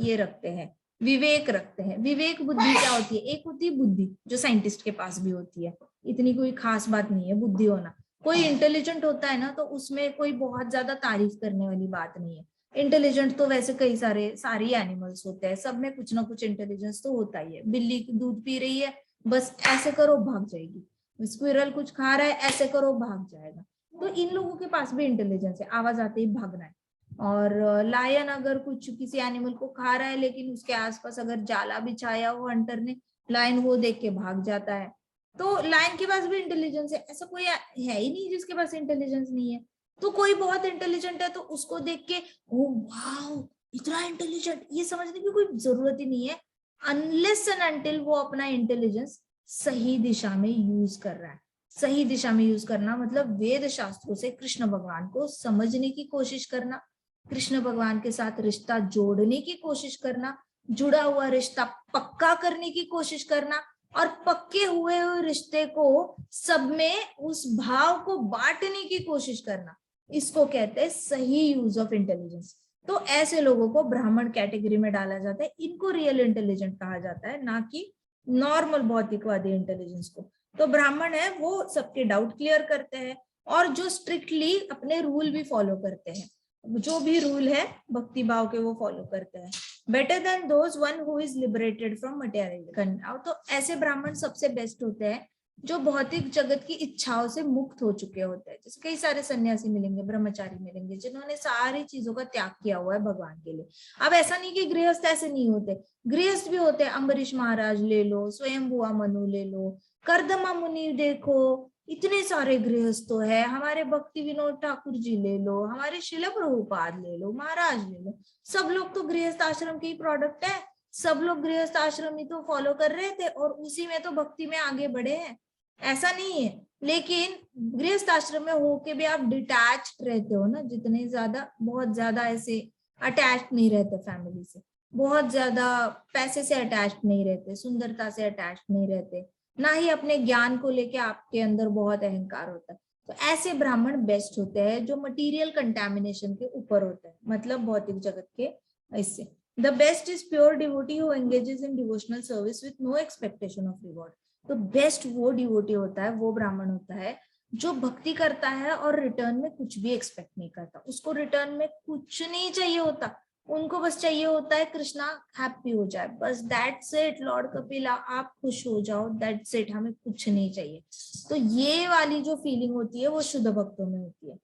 ये रखते हैं, विवेक रखते हैं। विवेक बुद्धि क्या होती है? एक होती है बुद्धि जो साइंटिस्ट के पास भी होती है, इतनी कोई खास बात नहीं है बुद्धि होना। कोई इंटेलिजेंट होता है ना, तो उसमें कोई बहुत ज्यादा तारीफ करने वाली बात नहीं है। इंटेलिजेंट तो वैसे कई सारी एनिमल्स होते हैं, सब में कुछ ना कुछ इंटेलिजेंस तो होता ही है। बिल्ली दूध पी रही है, बस ऐसे करो भाग जाएगी। स्क्विरल कुछ खा रहा है, ऐसे करो भाग जाएगा। तो इन लोगों के पास भी इंटेलिजेंस है, आवाज आते ही भागना है। और लायन अगर कुछ किसी एनिमल को खा रहा है, लेकिन उसके आसपास अगर जाला बिछाया हो हंटर ने, लायन वो देख के भाग जाता है। तो लायन के पास भी इंटेलिजेंस है, ऐसा कोई है ही नहीं जिसके पास इंटेलिजेंस नहीं है। तो कोई बहुत इंटेलिजेंट है तो उसको देख के ओ वाओ इतना इंटेलिजेंट, ये समझने की कोई जरूरत ही नहीं है, अनलेस एंड अनटिल वो अपना इंटेलिजेंस सही दिशा में यूज कर रहा है। सही दिशा में यूज करना मतलब वेद शास्त्रों से कृष्ण भगवान को समझने की कोशिश करना, कृष्ण भगवान के साथ रिश्ता जोड़ने की कोशिश करना, जुड़ा हुआ रिश्ता पक्का करने की कोशिश करना, और पक्के हुए रिश्ते को सब में उस भाव को बांटने की कोशिश करना, इसको कहते हैं सही यूज ऑफ इंटेलिजेंस। तो ऐसे लोगों को ब्राह्मण कैटेगरी में डाला जाता है, इनको रियल इंटेलिजेंट कहा जाता है, ना कि नॉर्मल भौतिकवादी इंटेलिजेंस को। तो ब्राह्मण है वो सबके डाउट क्लियर करते हैं, और जो स्ट्रिक्टली अपने रूल भी फॉलो करते हैं, जो भी रूल है भक्ति भाव के वो फॉलो करते हैं। Better than those one who is liberated from material. तो ऐसे ब्राह्मण सबसे बेस्ट होते हैं जो भौतिक जगत की इच्छाओं से मुक्त हो चुके होते हैं। जैसे कई सारे सन्यासी मिलेंगे, ब्रह्मचारी मिलेंगे, जिन्होंने सारी चीजों का त्याग किया हुआ है भगवान के लिए। अब ऐसा नहीं कि गृहस्थ ऐसे नहीं होते, गृहस्थ भी होते हैं। अम्बरीश महाराज ले लो, स्वयं बुआ मनु ले लो, कर्दमा मुनि देखो, इतने सारे गृहस्थ तो है। हमारे भक्ति विनोद ठाकुर जी ले लो, हमारे शिला प्रभुपाद ले लो, महाराज ले लो, सब लोग तो गृहस्थ आश्रम के ही प्रोडक्ट है। सब लोग गृहस्थ आश्रम ही तो फॉलो कर रहे थे और उसी में तो भक्ति में आगे बढ़े हैं, ऐसा नहीं है। लेकिन गृहस्थ आश्रम में होके भी आप डिटैच्ड रहते हो ना, जितने ज्यादा, बहुत ज्यादा ऐसे अटैच्ड नहीं रहते फैमिली से, बहुत ज्यादा पैसे से अटैच्ड नहीं रहते, सुंदरता से अटैच्ड नहीं रहते, ना ही अपने ज्ञान को लेके आपके अंदर बहुत अहंकार होता है। तो ऐसे ब्राह्मण बेस्ट होते हैं जो मटेरियल कंटेमिनेशन के ऊपर होते हैं, मतलब भौतिक जगत के इससे। The best is pure devotee who engages in devotional service with no expectation of reward. तो बेस्ट वो डिवोटी होता है, वो ब्राह्मण होता है जो भक्ति करता है और रिटर्न में कुछ भी एक्सपेक्ट नहीं करता। उसको रिटर्न में कुछ नहीं चाहिए होता, उनको बस चाहिए होता है कृष्णा हैप्पी हो जाए, बस दैट्स इट। लॉर्ड कपिला आप खुश हो जाओ, दैट्स इट, हमें कुछ नहीं चाहिए। तो ये वाली जो फीलिंग होती है वो शुद्ध भक्तों में होती है।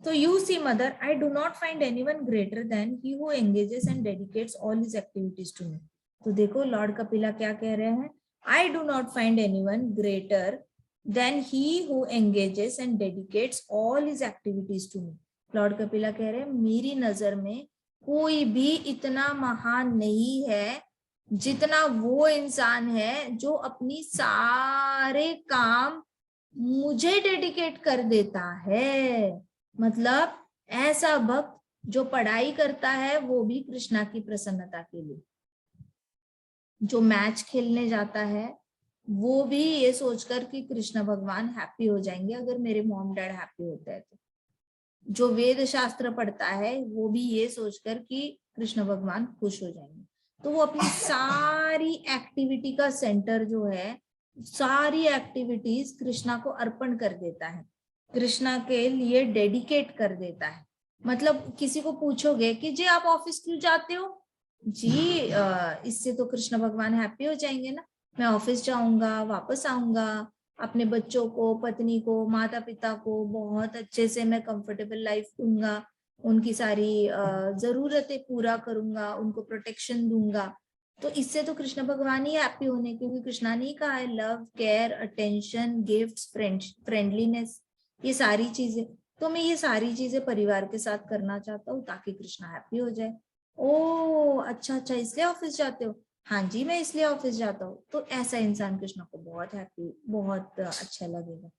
तो you see mother, I do not find anyone greater than he who engages and dedicates all his activities to me. तो देखो लॉर्ड कपिला क्या कह रहे हैं, I do not find anyone greater than he who engages and dedicates all his activities to me. Lord Kapila कह रहे हैं मेरी नजर में कोई भी इतना महान नहीं है जितना वो इंसान है जो अपनी सारे काम मुझे डेडिकेट कर देता है। मतलब ऐसा भक्त जो पढ़ाई करता है वो भी कृष्णा की प्रसन्नता के लिए, जो मैच खेलने जाता है वो भी ये सोचकर कि कृष्ण भगवान हैप्पी हो जाएंगे अगर मेरे मॉम डैड हैप्पी होते हैं, तो जो वेद शास्त्र पढ़ता है वो भी ये सोचकर कि कृष्ण भगवान खुश हो जाएंगे। तो वो अपनी सारी एक्टिविटी का सेंटर जो है, सारी एक्टिविटीज कृष्णा को अर्पण कर देता है, कृष्णा के लिए डेडिकेट कर देता है। मतलब किसी को पूछोगे कि जी आप ऑफिस क्यों जाते हो, जी इससे तो कृष्ण भगवान हैप्पी हो जाएंगे ना, मैं ऑफिस जाऊंगा, वापस आऊंगा, अपने बच्चों को, पत्नी को, माता पिता को बहुत अच्छे से मैं कंफर्टेबल लाइफ दूंगा, उनकी सारी जरूरतें पूरा करूंगा, उनको प्रोटेक्शन दूंगा। तो इससे तो कृष्ण भगवान ही हैप्पी होने, क्योंकि कृष्णा ने कहा है love, care, attention, gifts, friendliness, ये सारी चीजें। तो मैं ये सारी चीजें परिवार के साथ करना चाहता हूँ ताकि कृष्णा हैप्पी हो जाए। ओ अच्छा अच्छा, इसलिए ऑफिस जाते हो? हाँ जी मैं इसलिए ऑफिस जाता हूँ। तो ऐसा इंसान कृष्णा को बहुत हैप्पी, बहुत अच्छा लगेगा।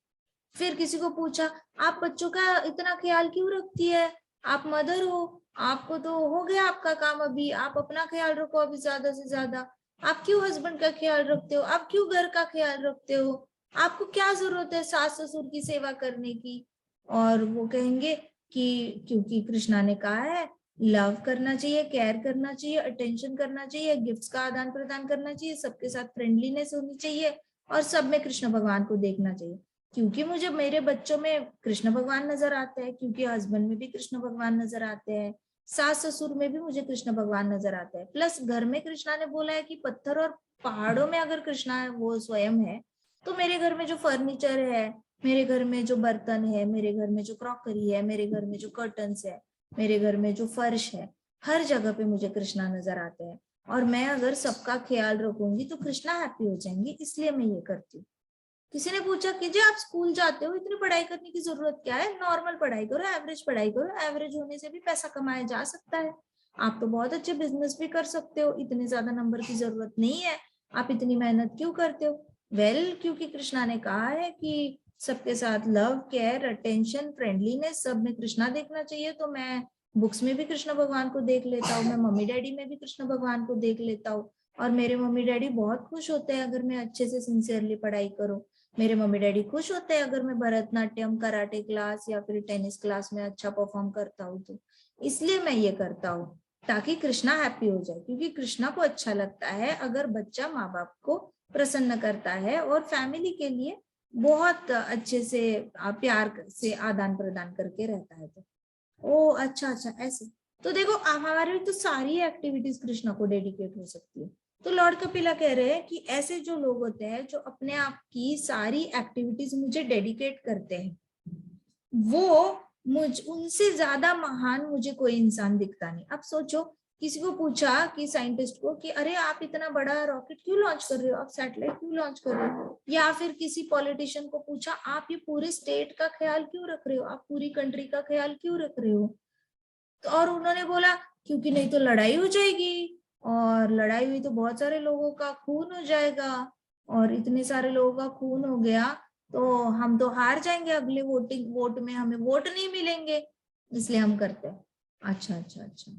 फिर किसी को पूछा आप बच्चों का इतना ख्याल क्यों रखती है, आप मदर हो, आपको तो हो गया आपका काम, अभी आप अपना ख्याल रखो अभी ज्यादा से ज्यादा, आप क्यों हस्बैंड का ख्याल रखते हो, आप क्यों घर का ख्याल रखते हो, आपको क्या जरूरत है सास ससुर की सेवा करने की? और वो कहेंगे कि क्योंकि कृष्णा ने कहा है लव करना चाहिए, केयर करना चाहिए, अटेंशन करना चाहिए, गिफ्ट्स का आदान प्रदान करना चाहिए, सबके साथ फ्रेंडलीनेस होनी चाहिए और सब में कृष्ण भगवान को देखना चाहिए। क्योंकि मुझे मेरे बच्चों में कृष्ण भगवान नजर आते हैं, क्योंकि हस्बैंड में भी कृष्ण भगवान नजर आते हैं, सास ससुर में भी मुझे कृष्ण भगवान नजर आते हैं, प्लस घर में कृष्णा ने बोला है कि पत्थर और पहाड़ों में अगर कृष्णा वो स्वयं है, तो मेरे घर में जो फर्नीचर है, मेरे घर में जो बर्तन है, मेरे घर में जो क्रॉकरी है, मेरे घर में जो कर्टन्स है, मेरे घर में जो फर्श है, हर जगह पे मुझे कृष्णा नजर आते हैं। और मैं अगर सबका ख्याल रखूंगी तो कृष्णा हैप्पी हो जाएंगे, इसलिए मैं ये करती हूँ। किसी ने पूछा कि जी आप स्कूल जाते हो, इतनी पढ़ाई करने की जरूरत क्या है, नॉर्मल पढ़ाई करो, एवरेज पढ़ाई करो, एवरेज होने से भी पैसा कमाया जा सकता है, आप तो बहुत अच्छे बिजनेस भी कर सकते हो, इतने ज्यादा नंबर की जरूरत नहीं है, आप इतनी मेहनत क्यों करते हो? वेल क्योंकि कृष्णा ने कहा है कि सबके साथ लव, केयर, अटेंशन, फ्रेंडलीनेस, सब में कृष्णा देखना चाहिए, तो मैं बुक्स में भी कृष्ण भगवान को देख लेता हूँ, मैं मम्मी डैडी में भी कृष्ण भगवान को देख लेता हूँ, और मेरे मम्मी डैडी बहुत खुश होते हैं अगर मैं अच्छे से सिंसियरली पढ़ाई करूँ, मेरे मम्मी डैडी खुश होते हैं अगर मैं भरतनाट्यम, कराटे क्लास या फिर टेनिस क्लास में अच्छा परफॉर्म करता हूँ, तो इसलिए मैं ये करता हूँ ताकि कृष्णा हैप्पी हो जाए, क्योंकि कृष्णा को अच्छा लगता है अगर बच्चा माँ बाप को प्रसन्न करता है और फैमिली के लिए बहुत अच्छे से प्यार से आदान प्रदान करके रहता है। तो ओ अच्छा अच्छा ऐसे, तो देखो हमारी तो सारी एक्टिविटीज कृष्णा को डेडिकेट हो सकती है। तो लॉर्ड कपिला कह रहे हैं कि ऐसे जो लोग होते हैं जो अपने आप की सारी एक्टिविटीज मुझे डेडिकेट करते हैं, वो उनसे ज्यादा महान मुझे कोई इंसान दिखता नहीं। अब सोचो किसी को पूछा कि साइंटिस्ट को कि अरे आप इतना बड़ा रॉकेट क्यों लॉन्च कर रहे हो, आप सैटेलाइट क्यों लॉन्च कर रहे हो, या फिर किसी पॉलिटिशियन को पूछा आप ये पूरे स्टेट का ख्याल क्यों रख रहे हो, आप पूरी कंट्री का ख्याल क्यों रख रहे हो, तो और उन्होंने बोला क्योंकि नहीं तो लड़ाई हो जाएगी, और लड़ाई हुई तो बहुत सारे लोगों का खून हो जाएगा, और इतने सारे लोगों का खून हो गया तो हम तो हार जाएंगे, अगले वोट में हमें वोट नहीं मिलेंगे, इसलिए हम करते हैं। अच्छा अच्छा अच्छा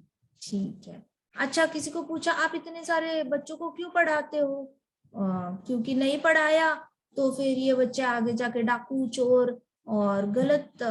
ठीक है। अच्छा किसी को पूछा आप इतने सारे बच्चों को क्यों पढ़ाते हो, क्योंकि नहीं पढ़ाया तो फिर ये बच्चे आगे जाके डाकू, चोर और गलत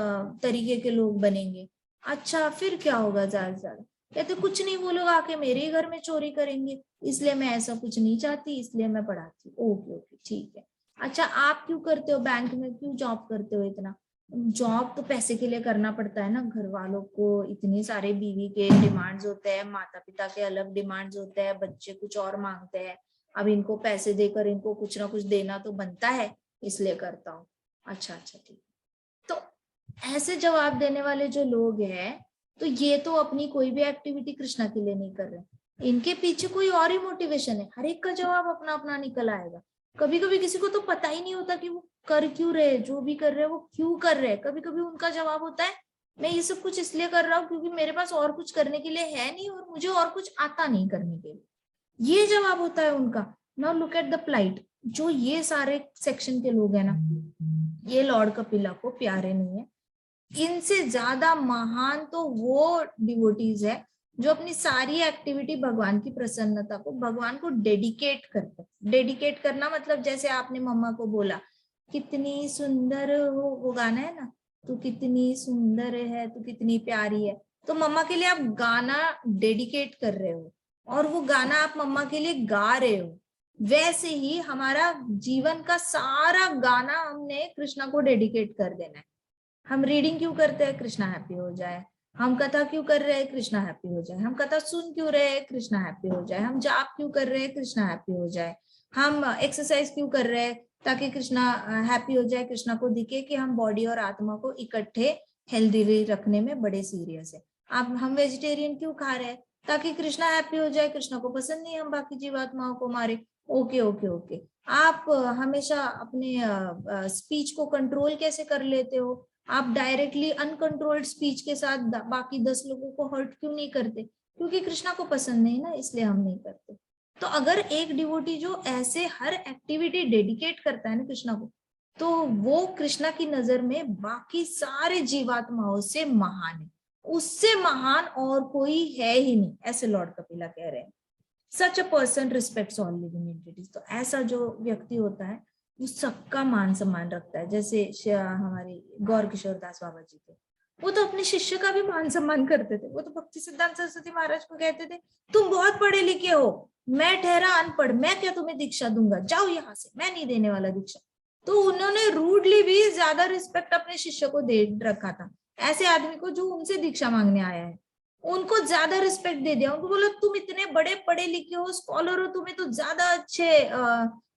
तरीके के लोग बनेंगे। अच्छा फिर क्या होगा, ज्यादा से ज्यादा कहते कुछ नहीं, वो लोग आके मेरे ही घर में चोरी करेंगे, इसलिए मैं ऐसा कुछ नहीं चाहती, इसलिए मैं पढ़ाती हूँ। ओके ओके ठीक है। अच्छा आप क्यों करते हो, बैंक में क्यों जॉब करते हो इतना? जॉब तो पैसे के लिए करना पड़ता है ना, घर वालों को इतने सारे बीवी के डिमांड्स होते हैं, माता पिता के अलग डिमांड्स होते हैं, बच्चे कुछ और मांगते हैं, अब इनको पैसे देकर इनको कुछ ना कुछ देना तो बनता है, इसलिए करता हूँ। अच्छा अच्छा ठीक। तो ऐसे जवाब देने वाले जो लोग हैं, तो ये तो अपनी कोई भी एक्टिविटी कृष्णा के लिए नहीं कर रहे, इनके पीछे कोई और ही मोटिवेशन है। हर एक का जवाब अपना अपना निकल आएगा। कभी कभी किसी को तो पता ही नहीं होता कि वो कर क्यों रहे, जो भी कर रहे हैं वो क्यों कर रहे हैं। कभी कभी उनका जवाब होता है मैं ये सब कुछ इसलिए कर रहा हूँ क्योंकि मेरे पास और कुछ करने के लिए है नहीं और मुझे और कुछ आता नहीं करने के लिए, ये जवाब होता है उनका। Now look at the plight, जो ये सारे सेक्शन के लोग हैं ना, ये लॉर्ड कपिला को प्यारे नहीं है। इनसे ज्यादा महान तो वो डिवोटीज है जो अपनी सारी एक्टिविटी भगवान की प्रसन्नता को, भगवान को डेडिकेट करते हैं। डेडिकेट करना मतलब जैसे आपने मम्मा को बोला कितनी सुंदर हो, वो गाना है ना, तू कितनी सुंदर है, तू कितनी प्यारी है, तो मम्मा के लिए आप गाना डेडिकेट कर रहे हो और वो गाना आप मम्मा के लिए गा रहे हो। वैसे ही हमारा जीवन का सारा गाना हमने कृष्णा को डेडिकेट कर देना है। हम रीडिंग क्यों करते हैं, कृष्णा हैप्पी हो जाए। हम कथा क्यों कर रहे हैं, कृष्णा हैप्पी हो जाए। हम कथा सुन क्यों रहे हैं, कृष्णा हैप्पी हो जाए। हम जाप क्यों कर रहे हैं, कृष्णा हैप्पी हो जाए। हम एक्सरसाइज क्यों कर रहे हैं, ताकि कृष्णा हैप्पी हो जाए, कृष्णा को दिखे कि हम बॉडी और आत्मा को इकट्ठे हेल्दी रखने में बड़े सीरियस है। अब हम वेजिटेरियन क्यों खा रहे हैं, ताकि कृष्णा हैप्पी हो जाए, कृष्णा को पसंद नहीं हम बाकी जीवात्माओं को मारे। Okay okay okay. आप हमेशा अपने स्पीच को कंट्रोल कैसे कर लेते हो, आप डायरेक्टली अनकंट्रोल्ड स्पीच के साथ बाकी 10 लोगों को हर्ट क्यों नहीं करते, क्योंकि कृष्णा को पसंद नहीं ना, इसलिए हम नहीं करते। तो अगर एक डिवोटी जो ऐसे हर एक्टिविटी डेडिकेट करता है ना कृष्णा को, तो वो कृष्णा की नजर में बाकी सारे जीवात्माओं से महान है, उससे महान और कोई है ही नहीं, ऐसे लॉर्ड कपिला कह रहे हैं। Such a person respects all living entities. तो ऐसा जो व्यक्ति होता है वो सबका मान सम्मान रखता है। जैसे हमारे गौर किशोर दास बाबा जी थे, वो तो अपने शिष्य का भी मान सम्मान करते थे। वो तो भक्ति सिद्धांत सरस्वती महाराज को कहते थे तुम बहुत पढ़े लिखे हो, मैं ठहरा अनपढ़, मैं क्या तुम्हें दीक्षा दूंगा, जाओ यहाँ से, मैं नहीं देने वाला दीक्षा। तो उन्होंने रूडली भी ज्यादा रिस्पेक्ट अपने शिष्य को दे रखा था। ऐसे आदमी को जो उनसे दीक्षा मांगने आया है उनको ज्यादा रिस्पेक्ट दे दिया। उनको बोला तुम इतने बड़े पढ़े लिखे हो, स्कॉलर हो, तुम्हें तो ज्यादा अच्छे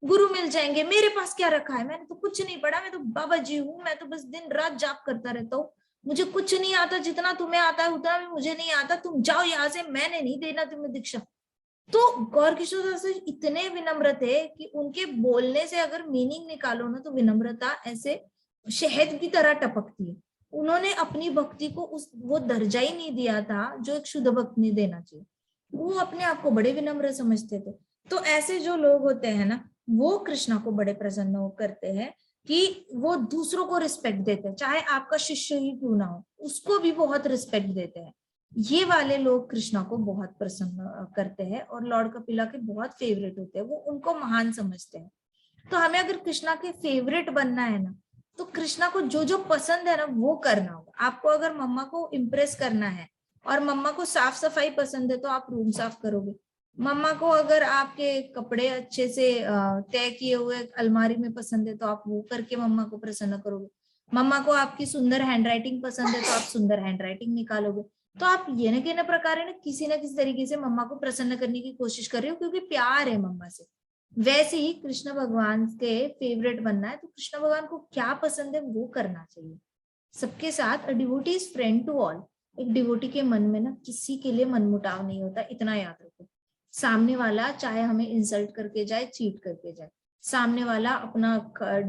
गुरु मिल जाएंगे, मेरे पास क्या रखा है, मैंने तो कुछ नहीं पढ़ा, मैं तो बाबा जी हूँ, मैं तो बस दिन रात जाप करता रहता हूँ, मुझे कुछ नहीं आता, जितना तुम्हें आता है उतना भी मुझे नहीं आता, तुम जाओ यहाँ से, मैंने नहीं देना तुम्हें दीक्षा। तो गौर किशोर दास इतने विनम्र थे कि उनके बोलने से अगर मीनिंग निकालो ना, तो विनम्रता ऐसे शहद की तरह टपकती है। उन्होंने अपनी भक्ति को उस वो दर्जा ही नहीं दिया था जो एक शुद्ध भक्त ने देना चाहिए। वो अपने आप को बड़े विनम्र समझते थे। तो ऐसे जो लोग होते हैं ना, वो कृष्णा को बड़े प्रसन्न करते हैं कि वो दूसरों को रिस्पेक्ट देते हैं, चाहे आपका शिष्य ही क्यों ना हो, उसको भी बहुत रिस्पेक्ट देते हैं। ये वाले लोग कृष्णा को बहुत प्रसन्न करते हैं और लॉर्ड कपिला के बहुत फेवरेट होते हैं, वो उनको महान समझते हैं। तो हमें अगर कृष्णा के फेवरेट बनना है ना, तो कृष्णा को जो जो पसंद है ना वो करना होगा। आपको अगर मम्मा को इम्प्रेस करना है और मम्मा को साफ सफाई पसंद है तो आप रूम साफ करोगे। मम्मा को अगर आपके कपड़े अच्छे से तय किए हुए अलमारी में पसंद है तो आप वो करके मम्मा को प्रसन्न करोगे। मम्मा को आपकी सुंदर हैंडराइटिंग पसंद है तो आप सुंदर हैंडराइटिंग निकालोगे। तो आप ये न प्रकार है ना किसी तरीके से मम्मा को प्रसन्न करने की कोशिश कर रहे हो, क्योंकि प्यार है मम्मा से। वैसे ही कृष्ण भगवान के फेवरेट बनना है तो कृष्ण भगवान को क्या पसंद है वो करना चाहिए सबके साथ। Devotee is friend to all. एक डिवोटी के मन में ना किसी के लिए मनमुटाव नहीं होता, इतना याद रखो। सामने वाला चाहे हमें इंसल्ट करके जाए, चीट करके जाए, सामने वाला अपना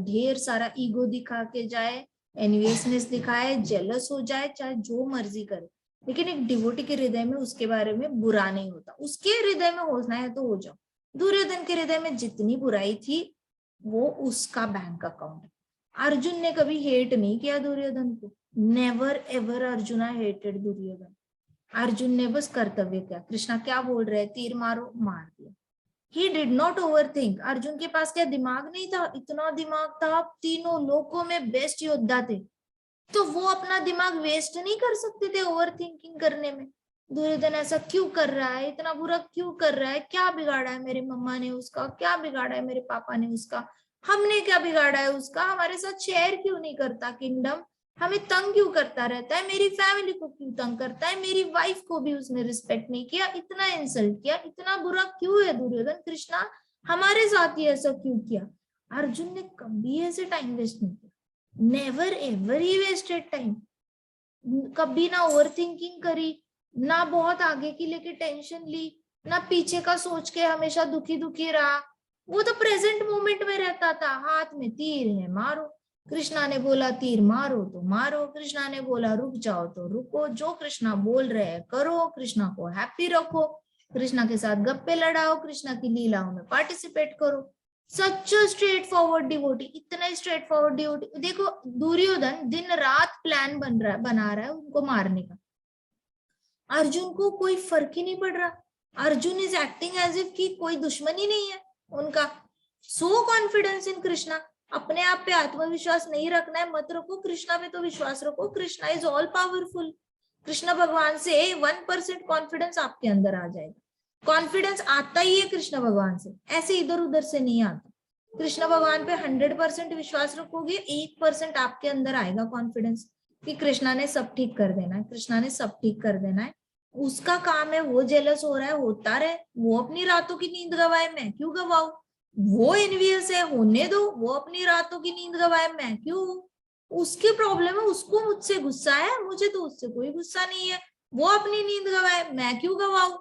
ढेर सारा ईगो दिखा के जाए, एनवियसनेस दिखाए, जेलस हो जाए, चाहे जो मर्जी करे, लेकिन एक डिवोटी के हृदय में उसके बारे में बुरा नहीं होता। उसके हृदय में होना है तो हो जाओ। दुर्योधन के हृदय में जितनी बुराई थी वो उसका बैंक अकाउंट है। अर्जुन ने कभी हेट नहीं किया दुर्योधन को, never ever Arjuna hated Duryodhana. Arjun ने बस कर्तव्य किया, कृष्णा क्या बोल रहे हैं, तीर मारो, मार दिया। He did not over think. Arjun के पास क्या दिमाग नहीं था, इतना दिमाग था, तीनों लोकों में बेस्ट योद्धा थे, तो वो अपना दिमाग वेस्ट नहीं कर सकते थे ओवर थिंकिंग करने में। दुर्योधन ऐसा क्यों कर रहा है, इतना बुरा क्यों कर रहा है, क्या बिगाड़ा है मेरे मम्मा ने उसका, क्या बिगाड़ा है मेरे पापा ने उसका, हमने क्या बिगाड़ा है उसका? हमारे साथ शेयर क्यों नहीं करता किंगडम? हमें तंग क्यों करता रहता है? मेरी फैमिली को क्यों तंग करता है? मेरी वाइफ को भी उसने रिस्पेक्ट नहीं किया, इतना इंसल्ट किया, इतना बुरा क्यों है दुर्योधन? कृष्णा हमारे साथ ही ऐसा क्यों किया? अर्जुन ने कभी ऐसे टाइम वेस्ट नहीं किया, never ever he wasted time. कभी ना ओवर थिंकिंग करी, ना बहुत आगे की लेके टेंशन ली, ना पीछे का सोच के हमेशा दुखी दुखी रहा। वो तो प्रेजेंट मोमेंट में रहता था, हाथ में तीर है मारो, कृष्णा ने बोला तीर मारो तो मारो, कृष्णा ने बोला रुक जाओ तो रुको, जो कृष्णा बोल रहे हैं करो, कृष्णा को हैप्पी रखो, कृष्णा के साथ गप्पे लड़ाओ, कृष्णा की लीलाओं में पार्टिसिपेट करो। सच स्ट्रेट फॉरवर्ड डिवोटी, इतना स्ट्रेट फॉरवर्ड डिवोटी। देखो दुर्योधन दिन रात प्लान बना रहा है उनको मारने का, अर्जुन को कोई फर्क ही नहीं पड़ रहा। Arjun is acting as if कि कोई दुश्मन ही नहीं है उनका। सो कॉन्फिडेंस इन कृष्णा, अपने आप पे आत्मविश्वास नहीं रखना है मत रखो, कृष्णा पे तो विश्वास रखो, Krishna is all powerful. Krishna भगवान से 1% कॉन्फिडेंस आपके अंदर आ जाएगा। कॉन्फिडेंस आता ही है कृष्ण भगवान से, ऐसे इधर उधर से नहीं आता। कृष्ण भगवान पे 100% विश्वास रखोगे, 1% आपके अंदर आएगा कॉन्फिडेंस कि कृष्णा ने सब ठीक कर देना है, कृष्णा ने सब ठीक कर देना है। उसका काम है, वो जेलस हो रहा है होता रहे, वो अपनी रातों की नींद गवाए, मैं क्यों गवाऊं? वो एनवियस है, होने दो, वो अपनी रातों की नींद गवाए, मैं क्यों? उसकी प्रॉब्लम है, उसको मुझसे गुस्सा है, मुझे तो उससे कोई गुस्सा नहीं है, वो अपनी नींद गवाए, मैं क्यों गवाऊं?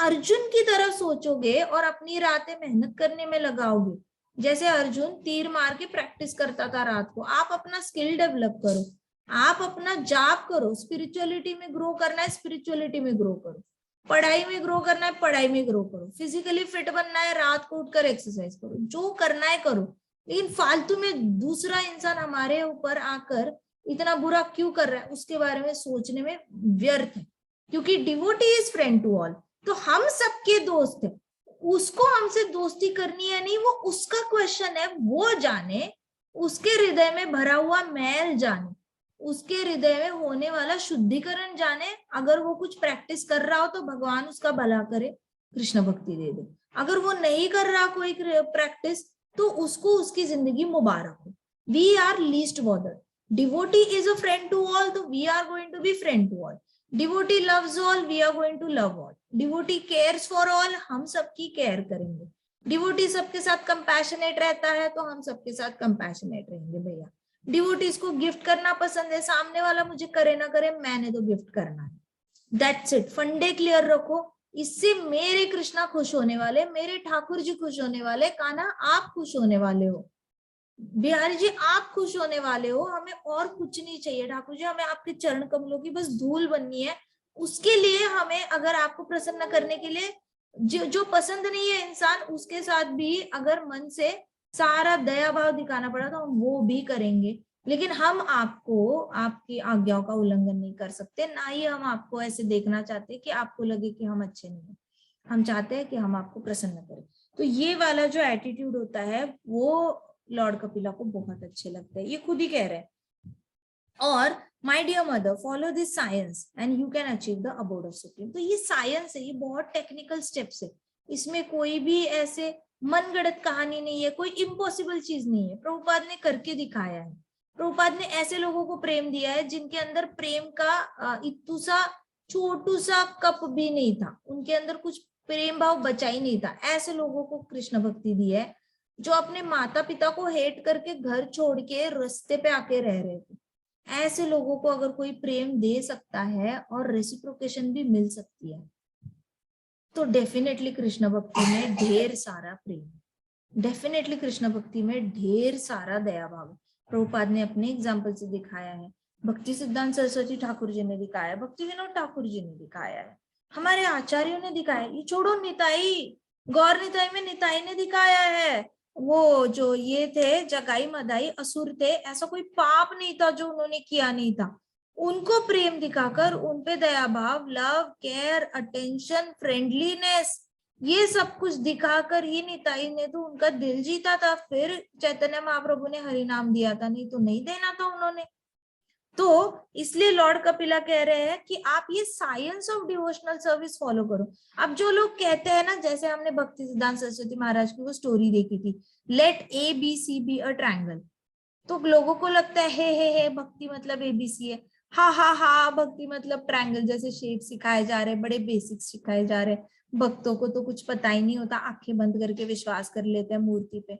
अर्जुन की तरह सोचोगे और अपनी रातें मेहनत करने में लगाओगे। जैसे अर्जुन तीर मार के प्रैक्टिस करता था रात को, आप अपना स्किल डेवलप करो, आप अपना जाप करो, स्पिरिचुअलिटी में ग्रो करना है स्पिरिचुअलिटी में ग्रो करो, पढ़ाई में ग्रो करना है पढ़ाई में ग्रो करो, फिजिकली फिट बनना है रात को उठकर एक्सरसाइज करो, जो करना है करो। लेकिन फालतू में दूसरा इंसान हमारे ऊपर आकर इतना बुरा क्यों कर रहा है उसके बारे में सोचने में व्यर्थ है, क्योंकि devotee is friend to all, तो हम सबके दोस्त है। उसको हमसे दोस्ती करनी है नहीं, वो उसका क्वेश्चन है, वो जाने, उसके हृदय में भरा हुआ मैल जाने, उसके हृदय में होने वाला शुद्धिकरण जाने। अगर वो कुछ प्रैक्टिस कर रहा हो तो भगवान उसका भला करे, कृष्ण भक्ति दे दे। अगर वो नहीं कर रहा कोई प्रैक्टिस तो उसको उसकी जिंदगी मुबारक हो। We are least bothered. Devotee is a friend to all, तो we are going to be friend to all. Devotee loves all, we are going to love all. Devotee cares for all, हम सबकी care करेंगे। Devotee सबके साथ compassionate रहता है तो हम सबके साथ कंपैशनेट रहेंगे भैया। डिवोटीज को गिफ्ट करना पसंद है, सामने वाला मुझे करे ना करे, मैंने तो गिफ्ट करना है। That's it. फंडे क्लियर रखो, इससे मेरे कृष्णा खुश होने वाले, मेरे ठाकुर जी खुश होने वाले, कान्हा आप खुश होने वाले हो, बिहारी जी आप खुश होने वाले हो। हमें और कुछ नहीं चाहिए ठाकुर जी, हमें आपके चरण कमलों की बस धूल बननी है। उसके लिए हमें, अगर आपको प्रसन्न करने के लिए, जो पसंद नहीं है इंसान उसके साथ भी अगर मन से सारा दया भाव दिखाना पड़ा तो हम वो भी करेंगे। लेकिन हम आपको आपकी आज्ञाओं का उल्लंघन नहीं कर सकते, ना ही हम आपको ऐसे देखना चाहते कि आपको लगे कि हम अच्छे नहीं है। हम चाहते हैं कि हम आपको प्रसन्न करें। तो ये वाला जो एटीट्यूड होता है वो लॉर्ड कपिला को बहुत अच्छे लगते हैं, ये खुद ही कह रहे हैं। और my dear mother follow this science and you can achieve the abode of supreme. तो ये साइंस है, ये बहुत टेक्निकल स्टेप्स है, इसमें कोई भी ऐसे मनगढ़ंत कहानी नहीं है, कोई इम्पॉसिबल चीज नहीं है। प्रभुपाद ने करके दिखाया है। प्रभुपाद ने ऐसे लोगों को प्रेम दिया है जिनके अंदर प्रेम का इतू सा छोटू सा कप भी नहीं था, उनके अंदर कुछ प्रेम भाव बचा ही नहीं था। ऐसे लोगों को कृष्ण भक्ति दी है जो अपने माता पिता को हेट करके घर छोड़ के रास्ते पे आके रह रहे थे। ऐसे लोगों को अगर कोई प्रेम दे सकता है और रेसिप्रोकेशन भी मिल सकती है तो डेफिनेटली कृष्ण भक्ति में ढेर सारा प्रेम, डेफिनेटली कृष्ण भक्ति में ढेर सारा दया भाव। प्रभुपाद ने अपने एग्जाम्पल से दिखाया है, भक्ति सिद्धांत सरस्वती ठाकुर जी ने दिखाया है, भक्ति विनोद ठाकुर जी ने दिखाया है, हमारे आचार्यों ने दिखाया। ये छोड़ो निताई, गौर निताई में निताई ने दिखाया है, वो जो ये थे जगाई मदाई असुर थे, ऐसा कोई पाप नहीं था जो उन्होंने किया नहीं था। उनको प्रेम दिखाकर उन पे दया भाव, लव, केयर, अटेंशन, फ्रेंडलीनेस, ये सब कुछ दिखाकर ही निताई ने तो उनका दिल जीता था। फिर चैतन्य महाप्रभु ने हरि नाम दिया था, नहीं तो नहीं देना था उन्होंने। तो इसलिए लॉर्ड कपिला कह रहे हैं कि आप ये science of devotional service follow करो। अब जो लोग कहते हैं ना, जैसे हमने भक्ति सिद्धांत सरस्वती महाराज की वो स्टोरी देखी थी, let A B C be a triangle, तो लोगों को लगता है हे भक्ति मतलब एबीसी है, हा भक्ति मतलब ट्रायंगल जैसे शेप सिखाए जा रहे हैं, बड़े बेसिक्स सिखाए जा रहे हैं। भक्तों को तो कुछ पता ही नहीं होता, आंखें बंद करके विश्वास कर लेते हैं मूर्ति पे।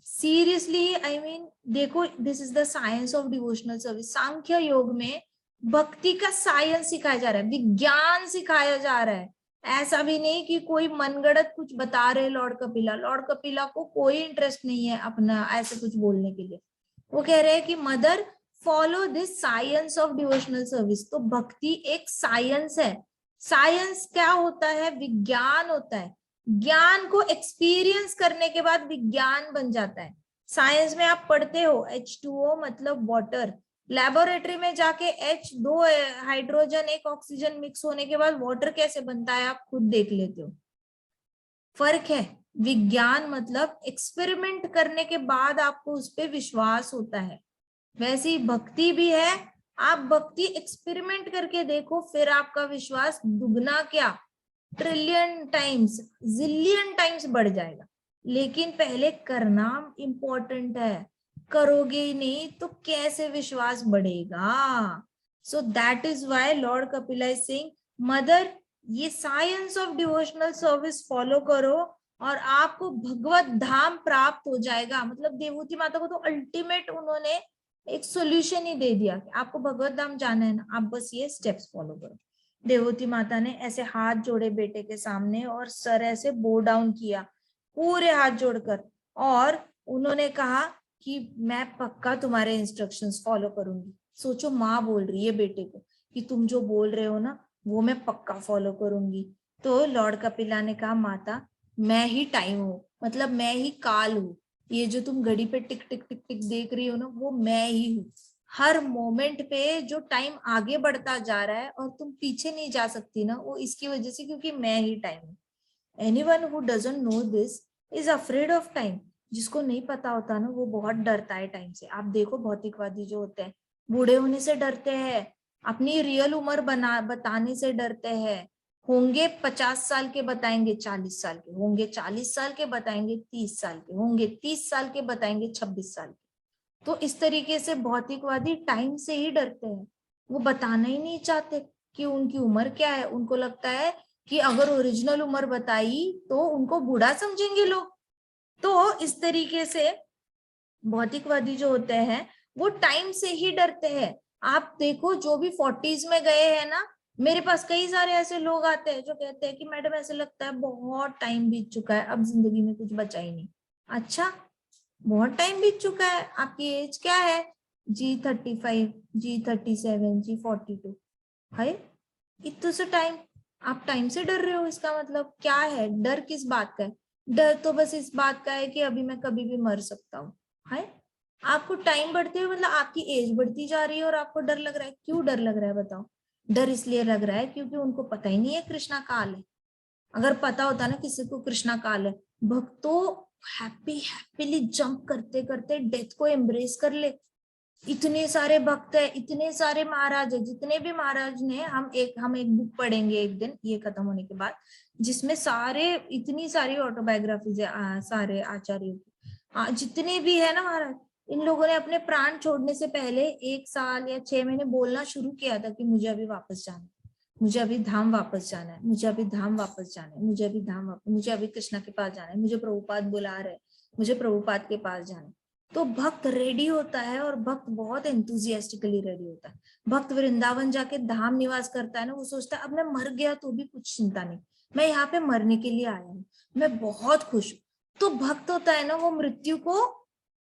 सीरियसली आई मीन देखो, this is the science of devotional service. Sankhya yoga में भक्ति का साइंस सिखाया जा रहा है, विज्ञान सिखाया जा रहा है। ऐसा भी नहीं कि कोई मनगढ़ंत कुछ बता रहे लॉर्ड कपिला। लॉर्ड कपिला को कोई इंटरेस्ट नहीं है अपना ऐसे कुछ बोलने के लिए। वो कह रहे हैं कि mother follow this science of devotional service. तो भक्ति एक साइंस है। साइंस क्या होता है? विज्ञान होता है। ज्ञान को एक्सपीरियंस करने के बाद विज्ञान बन जाता है। साइंस में आप पढ़ते हो H2O मतलब वाटर, लेबोरेटरी में जाके दो हाइड्रोजन एक ऑक्सीजन मिक्स होने के बाद वाटर कैसे बनता है आप खुद देख लेते हो। फर्क है। विज्ञान मतलब एक्सपेरिमेंट करने के बाद आपको उस पर विश्वास होता है, वैसी भक्ति भी है। आप भक्ति एक्सपेरिमेंट करके देखो, फिर आपका विश्वास दुगना क्या ट्रिलियन टाइम्स, जिलियन टाइम्स बढ़ जाएगा। लेकिन पहले करना इंपॉर्टेंट है। करोगे ही नहीं तो कैसे विश्वास बढ़ेगा? So that is why Lord Kapila is saying, mother ये science of devotional service follow करो और आपको भगवत धाम प्राप्त हो जाएगा। मतलब देवहूति माता को तो अल्टीमेट उन्होंने एक सोल्यूशन ही दे दिया कि आपको भगवत धाम जाना है ना, आप बस ये स्टेप्स फॉलो करो। देवहूति माता ने ऐसे हाथ जोड़े बेटे के सामने और सर ऐसे बो डाउन किया पूरे हाथ जोड़कर, और उन्होंने कहा कि मैं पक्का तुम्हारे इंस्ट्रक्शंस फॉलो करूंगी। सोचो, माँ बोल रही है बेटे को कि तुम जो बोल रहे हो ना वो मैं पक्का फॉलो करूंगी। तो लॉर्ड कपिला ने कहा, माता मैं ही टाइम हूँ, मतलब मैं ही काल हूँ। ये जो तुम घड़ी पे टिक टिक टिक टिक देख रही हो ना, वो मैं ही हूँ। हर मोमेंट पे जो टाइम आगे बढ़ता जा रहा है और तुम पीछे नहीं जा सकती ना, वो इसकी वजह से, क्योंकि मैं ही टाइम हूँ। Anyone who doesn't know this is afraid of time. जिसको नहीं पता होता ना वो बहुत डरता है टाइम से। आप देखो भौतिकवादी जो होते हैं, बूढ़े होने से डरते हैं, अपनी रियल उम्र बताने से डरते हैं। होंगे 50 साल के बताएंगे 40 साल के, होंगे 40 साल के बताएंगे 30 साल के, होंगे 30 साल के बताएंगे 26 साल के। तो इस तरीके से भौतिकवादी टाइम से ही डरते हैं। वो बताना ही नहीं चाहते कि उनकी उम्र क्या है। उनको लगता है कि अगर ओरिजिनल उम्र बताई तो उनको बूढ़ा समझेंगे लोग। तो इस तरीके से भौतिकवादी जो होते हैं वो टाइम से ही डरते हैं। आप देखो जो भी 40s में गए हैं ना, मेरे पास कई सारे ऐसे लोग आते हैं जो कहते हैं कि मैडम ऐसे लगता है बहुत टाइम बीत चुका है, अब जिंदगी में कुछ बचा ही नहीं। अच्छा, बहुत टाइम बीत चुका है? आपकी एज क्या है? G35, G37, G42। हाय, इतना सा टाइम, आप टाइम से डर रहे हो? इसका मतलब क्या है? डर किस बात का है? डर तो बस इस बात का है कि अभी मैं कभी भी मर सकता हूँ। हाय, आपको टाइम बढ़ते हुए मतलब आपकी एज बढ़ती जा रही है और आपको डर लग रहा है। क्यों डर लग रहा है बताओ? डर इसलिए लग रहा है क्योंकि उनको पता ही नहीं है कृष्णा काल है। अगर पता होता ना किसी को कृष्णा काल है, भक्तों हैप्पीली जंप करते करते डेथ को एम्ब्रेस कर ले। इतने सारे भक्त है, इतने सारे महाराज है, जितने भी महाराज ने, हम एक बुक पढ़ेंगे एक दिन ये खत्म होने के बाद, जिसमें सारे इतनी सारी ऑटोबायोग्राफीज है सारे आचार्यों की। जितने भी है ना महाराज, इन लोगों ने अपने प्राण छोड़ने से पहले 1 साल या 6 महीने बोलना शुरू किया था कि मुझे अभी वापस जाना है, मुझे अभी धाम वापस जाना है, मुझे अभी धाम वापस जाना है, मुझे अभी धाम वापस, मुझे अभी कृष्णा के पास जाना है, मुझे प्रभुपाद बुला रहे, मुझे प्रभुपाद के पास जाना है। तो भक्त रेडी होता है और भक्त बहुत एंथुजियास्टिकली रेडी होता है। भक्त वृंदावन जाके धाम निवास करता है ना, वो सोचता है अब मैं मर गया तो भी कुछ चिंता नहीं, मैं यहाँ पे मरने के लिए आया हूँ, मैं बहुत खुश हूँ। तो भक्त होता है ना, वो मृत्यु को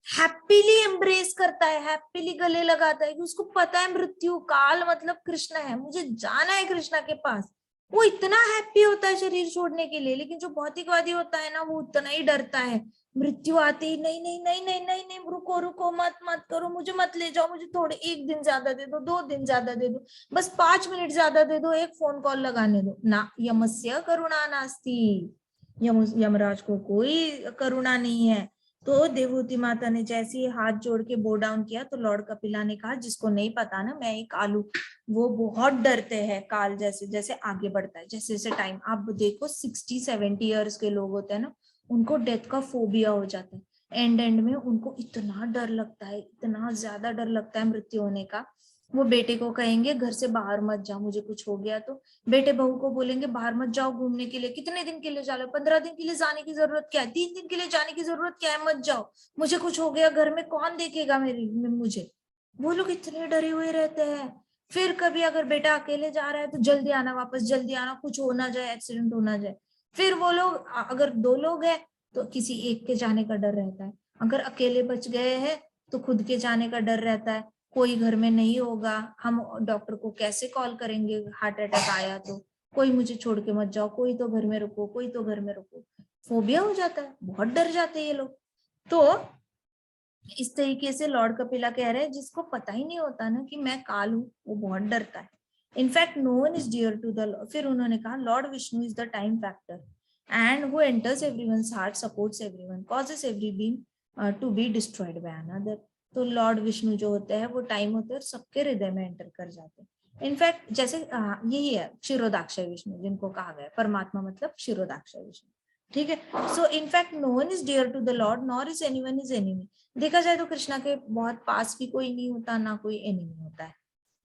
हैप्पीली एम्ब्रेस करता है, हैप्पीली गले लगाता है कि उसको पता है मृत्यु काल मतलब कृष्ण है, मुझे जाना है कृष्णा के पास। वो इतना हैप्पी होता है शरीर छोड़ने के लिए। लेकिन जो भौतिकवादी होता है ना, वो उतना ही डरता है। मृत्यु आते ही नहीं नहीं नहीं नहीं नहीं नहीं, रुको रुको, मत मत करो, मुझे मत ले जाओ, मुझे थोड़े 1 दिन ज्यादा दे दो, 2 दिन ज्यादा दे दो, बस 5 मिनट ज्यादा दे दो, एक फोन कॉल लगाने दो ना। यमस्य करुणा नास्ति, यमराज को कोई करुणा नहीं है। तो देवहूति माता ने जैसे ही हाथ जोड़ के बो डाउन किया तो लॉर्ड कपिला ने कहा, जिसको नहीं पता ना, मैं एक काल हूं। वो बहुत डरते हैं काल, जैसे जैसे आगे बढ़ता है, जैसे जैसे टाइम, आप देखो 60-70 ईयर्स के लोग होते हैं ना, उनको डेथ का फोबिया हो जाता है। एंड में उनको इतना डर लगता है, इतना ज्यादा डर लगता है मृत्यु होने का। वो बेटे को कहेंगे घर से बाहर मत जा, मुझे कुछ हो गया तो। बेटे बहू को बोलेंगे बाहर मत जाओ घूमने के लिए, कितने दिन के लिए जा रहे हो, 15 दिन के लिए जाने की जरूरत क्या है, 3 दिन के लिए जाने की जरूरत क्या है, मत जाओ, मुझे कुछ हो गया घर में कौन देखेगा मुझे। वो लोग इतने डरे हुए रहते हैं। फिर कभी अगर बेटा अकेले जा रहा है तो जल्दी आना, वापस जल्दी आना, कुछ हो ना जाए, एक्सीडेंट हो ना जाए। फिर वो लोग, अगर 2 लोग हैं तो किसी एक के जाने का डर रहता है, अगर अकेले बच गए हैं तो खुद के जाने का डर रहता है, कोई घर में नहीं होगा, हम डॉक्टर को कैसे कॉल करेंगे, हार्ट अटैक आया तो, कोई मुझे छोड़ के मत जाओ, कोई तो घर में रुको, कोई तो घर में रुको। फोबिया हो जाता है, बहुत डर जाते हैं ये लोग। तो इस तरीके से लॉर्ड कपिला कह रहे हैं, जिसको पता ही नहीं होता ना कि मैं काल हूं, वो बहुत डरता है। In fact no one is dear to the, फिर उन्होंने कहा lord Vishnu is the time factor and who enters everyone's heart, supports everyone, causes every being to be destroyed by another. तो लॉर्ड विष्णु जो होते हैं वो टाइम होते हैं और सबके हृदय में एंटर कर जाते हैं। इनफैक्ट जैसे यही है क्षीरोदाक्षय विष्णु, जिनको कहा गया परमात्मा मतलब क्षीरोदाक्षय विष्णु। ठीक है। So in fact no one is dear to the lord nor is anyone is enemy. देखा जाए तो कृष्णा के बहुत पास भी कोई नहीं होता, ना कोई एनिमी होता है।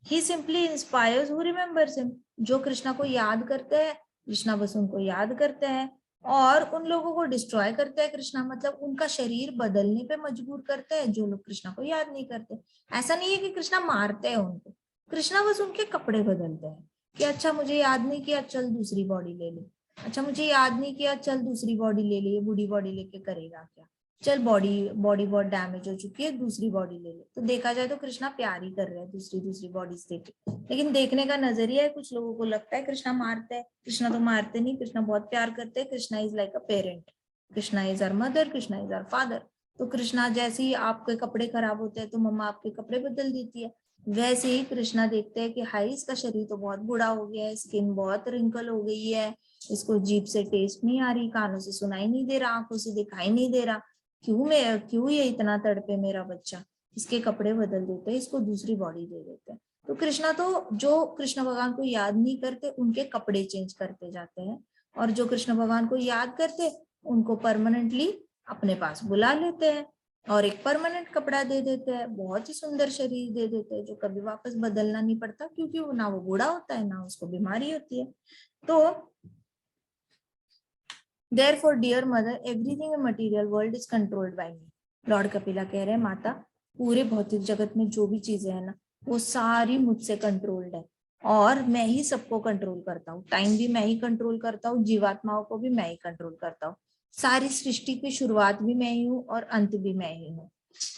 He simply inspires who remembers him. जो कृष्णा को याद करते हैं, कृष्णा बस उनको याद करते हैं, और उन लोगों को डिस्ट्रॉय करते हैं कृष्णा, मतलब उनका शरीर बदलने पे मजबूर करते हैं जो लोग कृष्णा को याद नहीं करते। ऐसा नहीं है कि कृष्णा मारते हैं उनको, कृष्णा बस उनके कपड़े बदलते हैं कि अच्छा मुझे याद नहीं किया, चल दूसरी बॉडी ले ले, अच्छा मुझे याद नहीं किया, चल दूसरी बॉडी ले ले, ये बूढ़ी बॉडी लेके करेगा क्या, चल बॉडी बहुत डैमेज हो चुकी है, दूसरी बॉडी ले ले। तो देखा जाए तो कृष्णा प्यार ही कर रहे हैं दूसरी बॉडीज देख के, लेकिन देखने का नजरिया है, कुछ लोगों को लगता है कृष्णा मारते हैं, कृष्णा तो मारते नहीं, कृष्णा बहुत प्यार करते हैं, Krishna is like a parent, Krishna is our mother, Krishna is our father. तो कृष्णा जैसे ही आपके कपड़े खराब होते हैं तो मम्मा आपके कपड़े बदल देती है, वैसे ही कृष्णा देखते हैं कि हाई इसका शरीर तो बहुत बूढ़ा हो गया है, स्किन बहुत रिंकल हो गई है, इसको जीभ से टेस्ट नहीं आ रही, कानों से सुनाई नहीं दे रहा, आंखों से दिखाई नहीं दे रहा, क्यों ये इतना तड़पे मेरा बच्चा। इसके कपड़े बदल देते हैं, इसको दूसरी बॉडी दे देते हैं। तो कृष्णा तो जो कृष्ण भगवान को याद नहीं करते उनके कपड़े चेंज करते जाते हैं, और जो कृष्ण भगवान को याद करते उनको परमानेंटली अपने पास बुला लेते हैं और एक परमानेंट कपड़ा दे देते हैं, बहुत ही सुंदर शरीर दे देते हैं जो कभी वापस बदलना नहीं पड़ता, क्योंकि वो ना वो बूढ़ा होता है ना उसको बीमारी होती है। तो Therefore, dear mother, everything in material world is controlled by me. Lord Kapila कह रहे हैं, माता पूरे भौतिक जगत में जो भी चीजें है ना वो सारी मुझसे कंट्रोल्ड है, और मैं ही सबको कंट्रोल करता हूँ, टाइम भी मैं ही कंट्रोल करता हूँ, जीवात्माओं को भी मैं ही कंट्रोल करता हूँ, सारी सृष्टि की शुरुआत भी मैं ही हूँ और अंत भी मैं ही हूँ,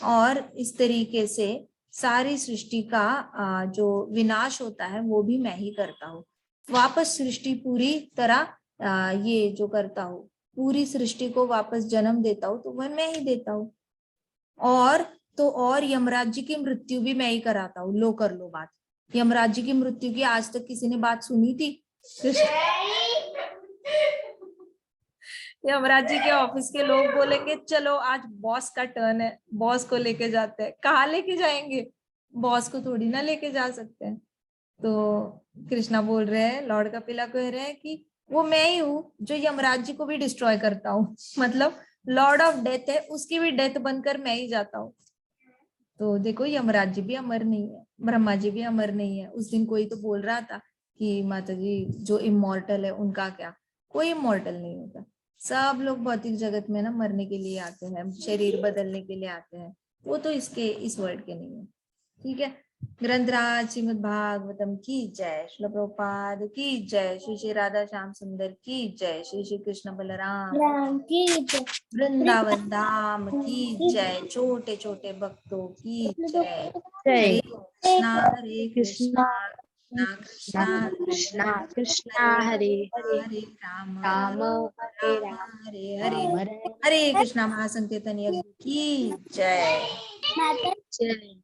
और इस तरीके से सारी सृष्टि का जो विनाश होता है वो भी मैं ही करता हूँ, वापस सृष्टि पूरी तरह ये जो करता हूँ, पूरी सृष्टि को वापस जन्म देता हूँ तो वह मैं ही देता हूँ, और यमराज जी की मृत्यु भी मैं ही कराता हूँ। लो कर लो बात, यमराज जी की मृत्यु की आज तक किसी ने बात सुनी थी? यमराज जी के ऑफिस के लोग बोलेंगे चलो आज बॉस का टर्न है, बॉस को लेके जाते हैं, कहाँ लेके जाएंगे, बॉस को थोड़ी ना लेके जा सकते हैं। तो कृष्णा बोल रहे हैं, लॉर्ड कपिला कह रहे हैं कि वो मैं ही हूँ जो यमराज जी को भी डिस्ट्रॉय करता हूँ, मतलब लॉर्ड ऑफ डेथ है, उसकी भी डेथ बनकर मैं ही जाता हूँ। तो देखो यमराज जी भी अमर नहीं है, ब्रह्मा जी भी अमर नहीं है। उस दिन कोई तो बोल रहा था कि माता जी जो इमॉर्टल है उनका क्या, कोई इमॉर्टल नहीं होता, सब लोग भौतिक जगत में ना मरने के लिए आते हैं, शरीर बदलने के लिए आते हैं, वो तो इस वर्ल्ड के नहीं है। ठीक है। ग्रंथराज श्रीमद् भागवतम की जय, श्रील प्रभुपाद की जय, श्री श्री राधा श्याम सुंदर की जय, श्री श्री कृष्ण बलराम राम की जय। वृंदावन धाम की जय, छोटे छोटे भक्तों की जय। हरे जय कृष्णा कृष्णा कृष्णा कृष्णा कृष्णा कृष्णा हरे हरे हरे राम राम हरे राम राम हरे राम हरे, हरे हरे कृष्णा महासंकीर्तन यज्ञ की जय। माता जय।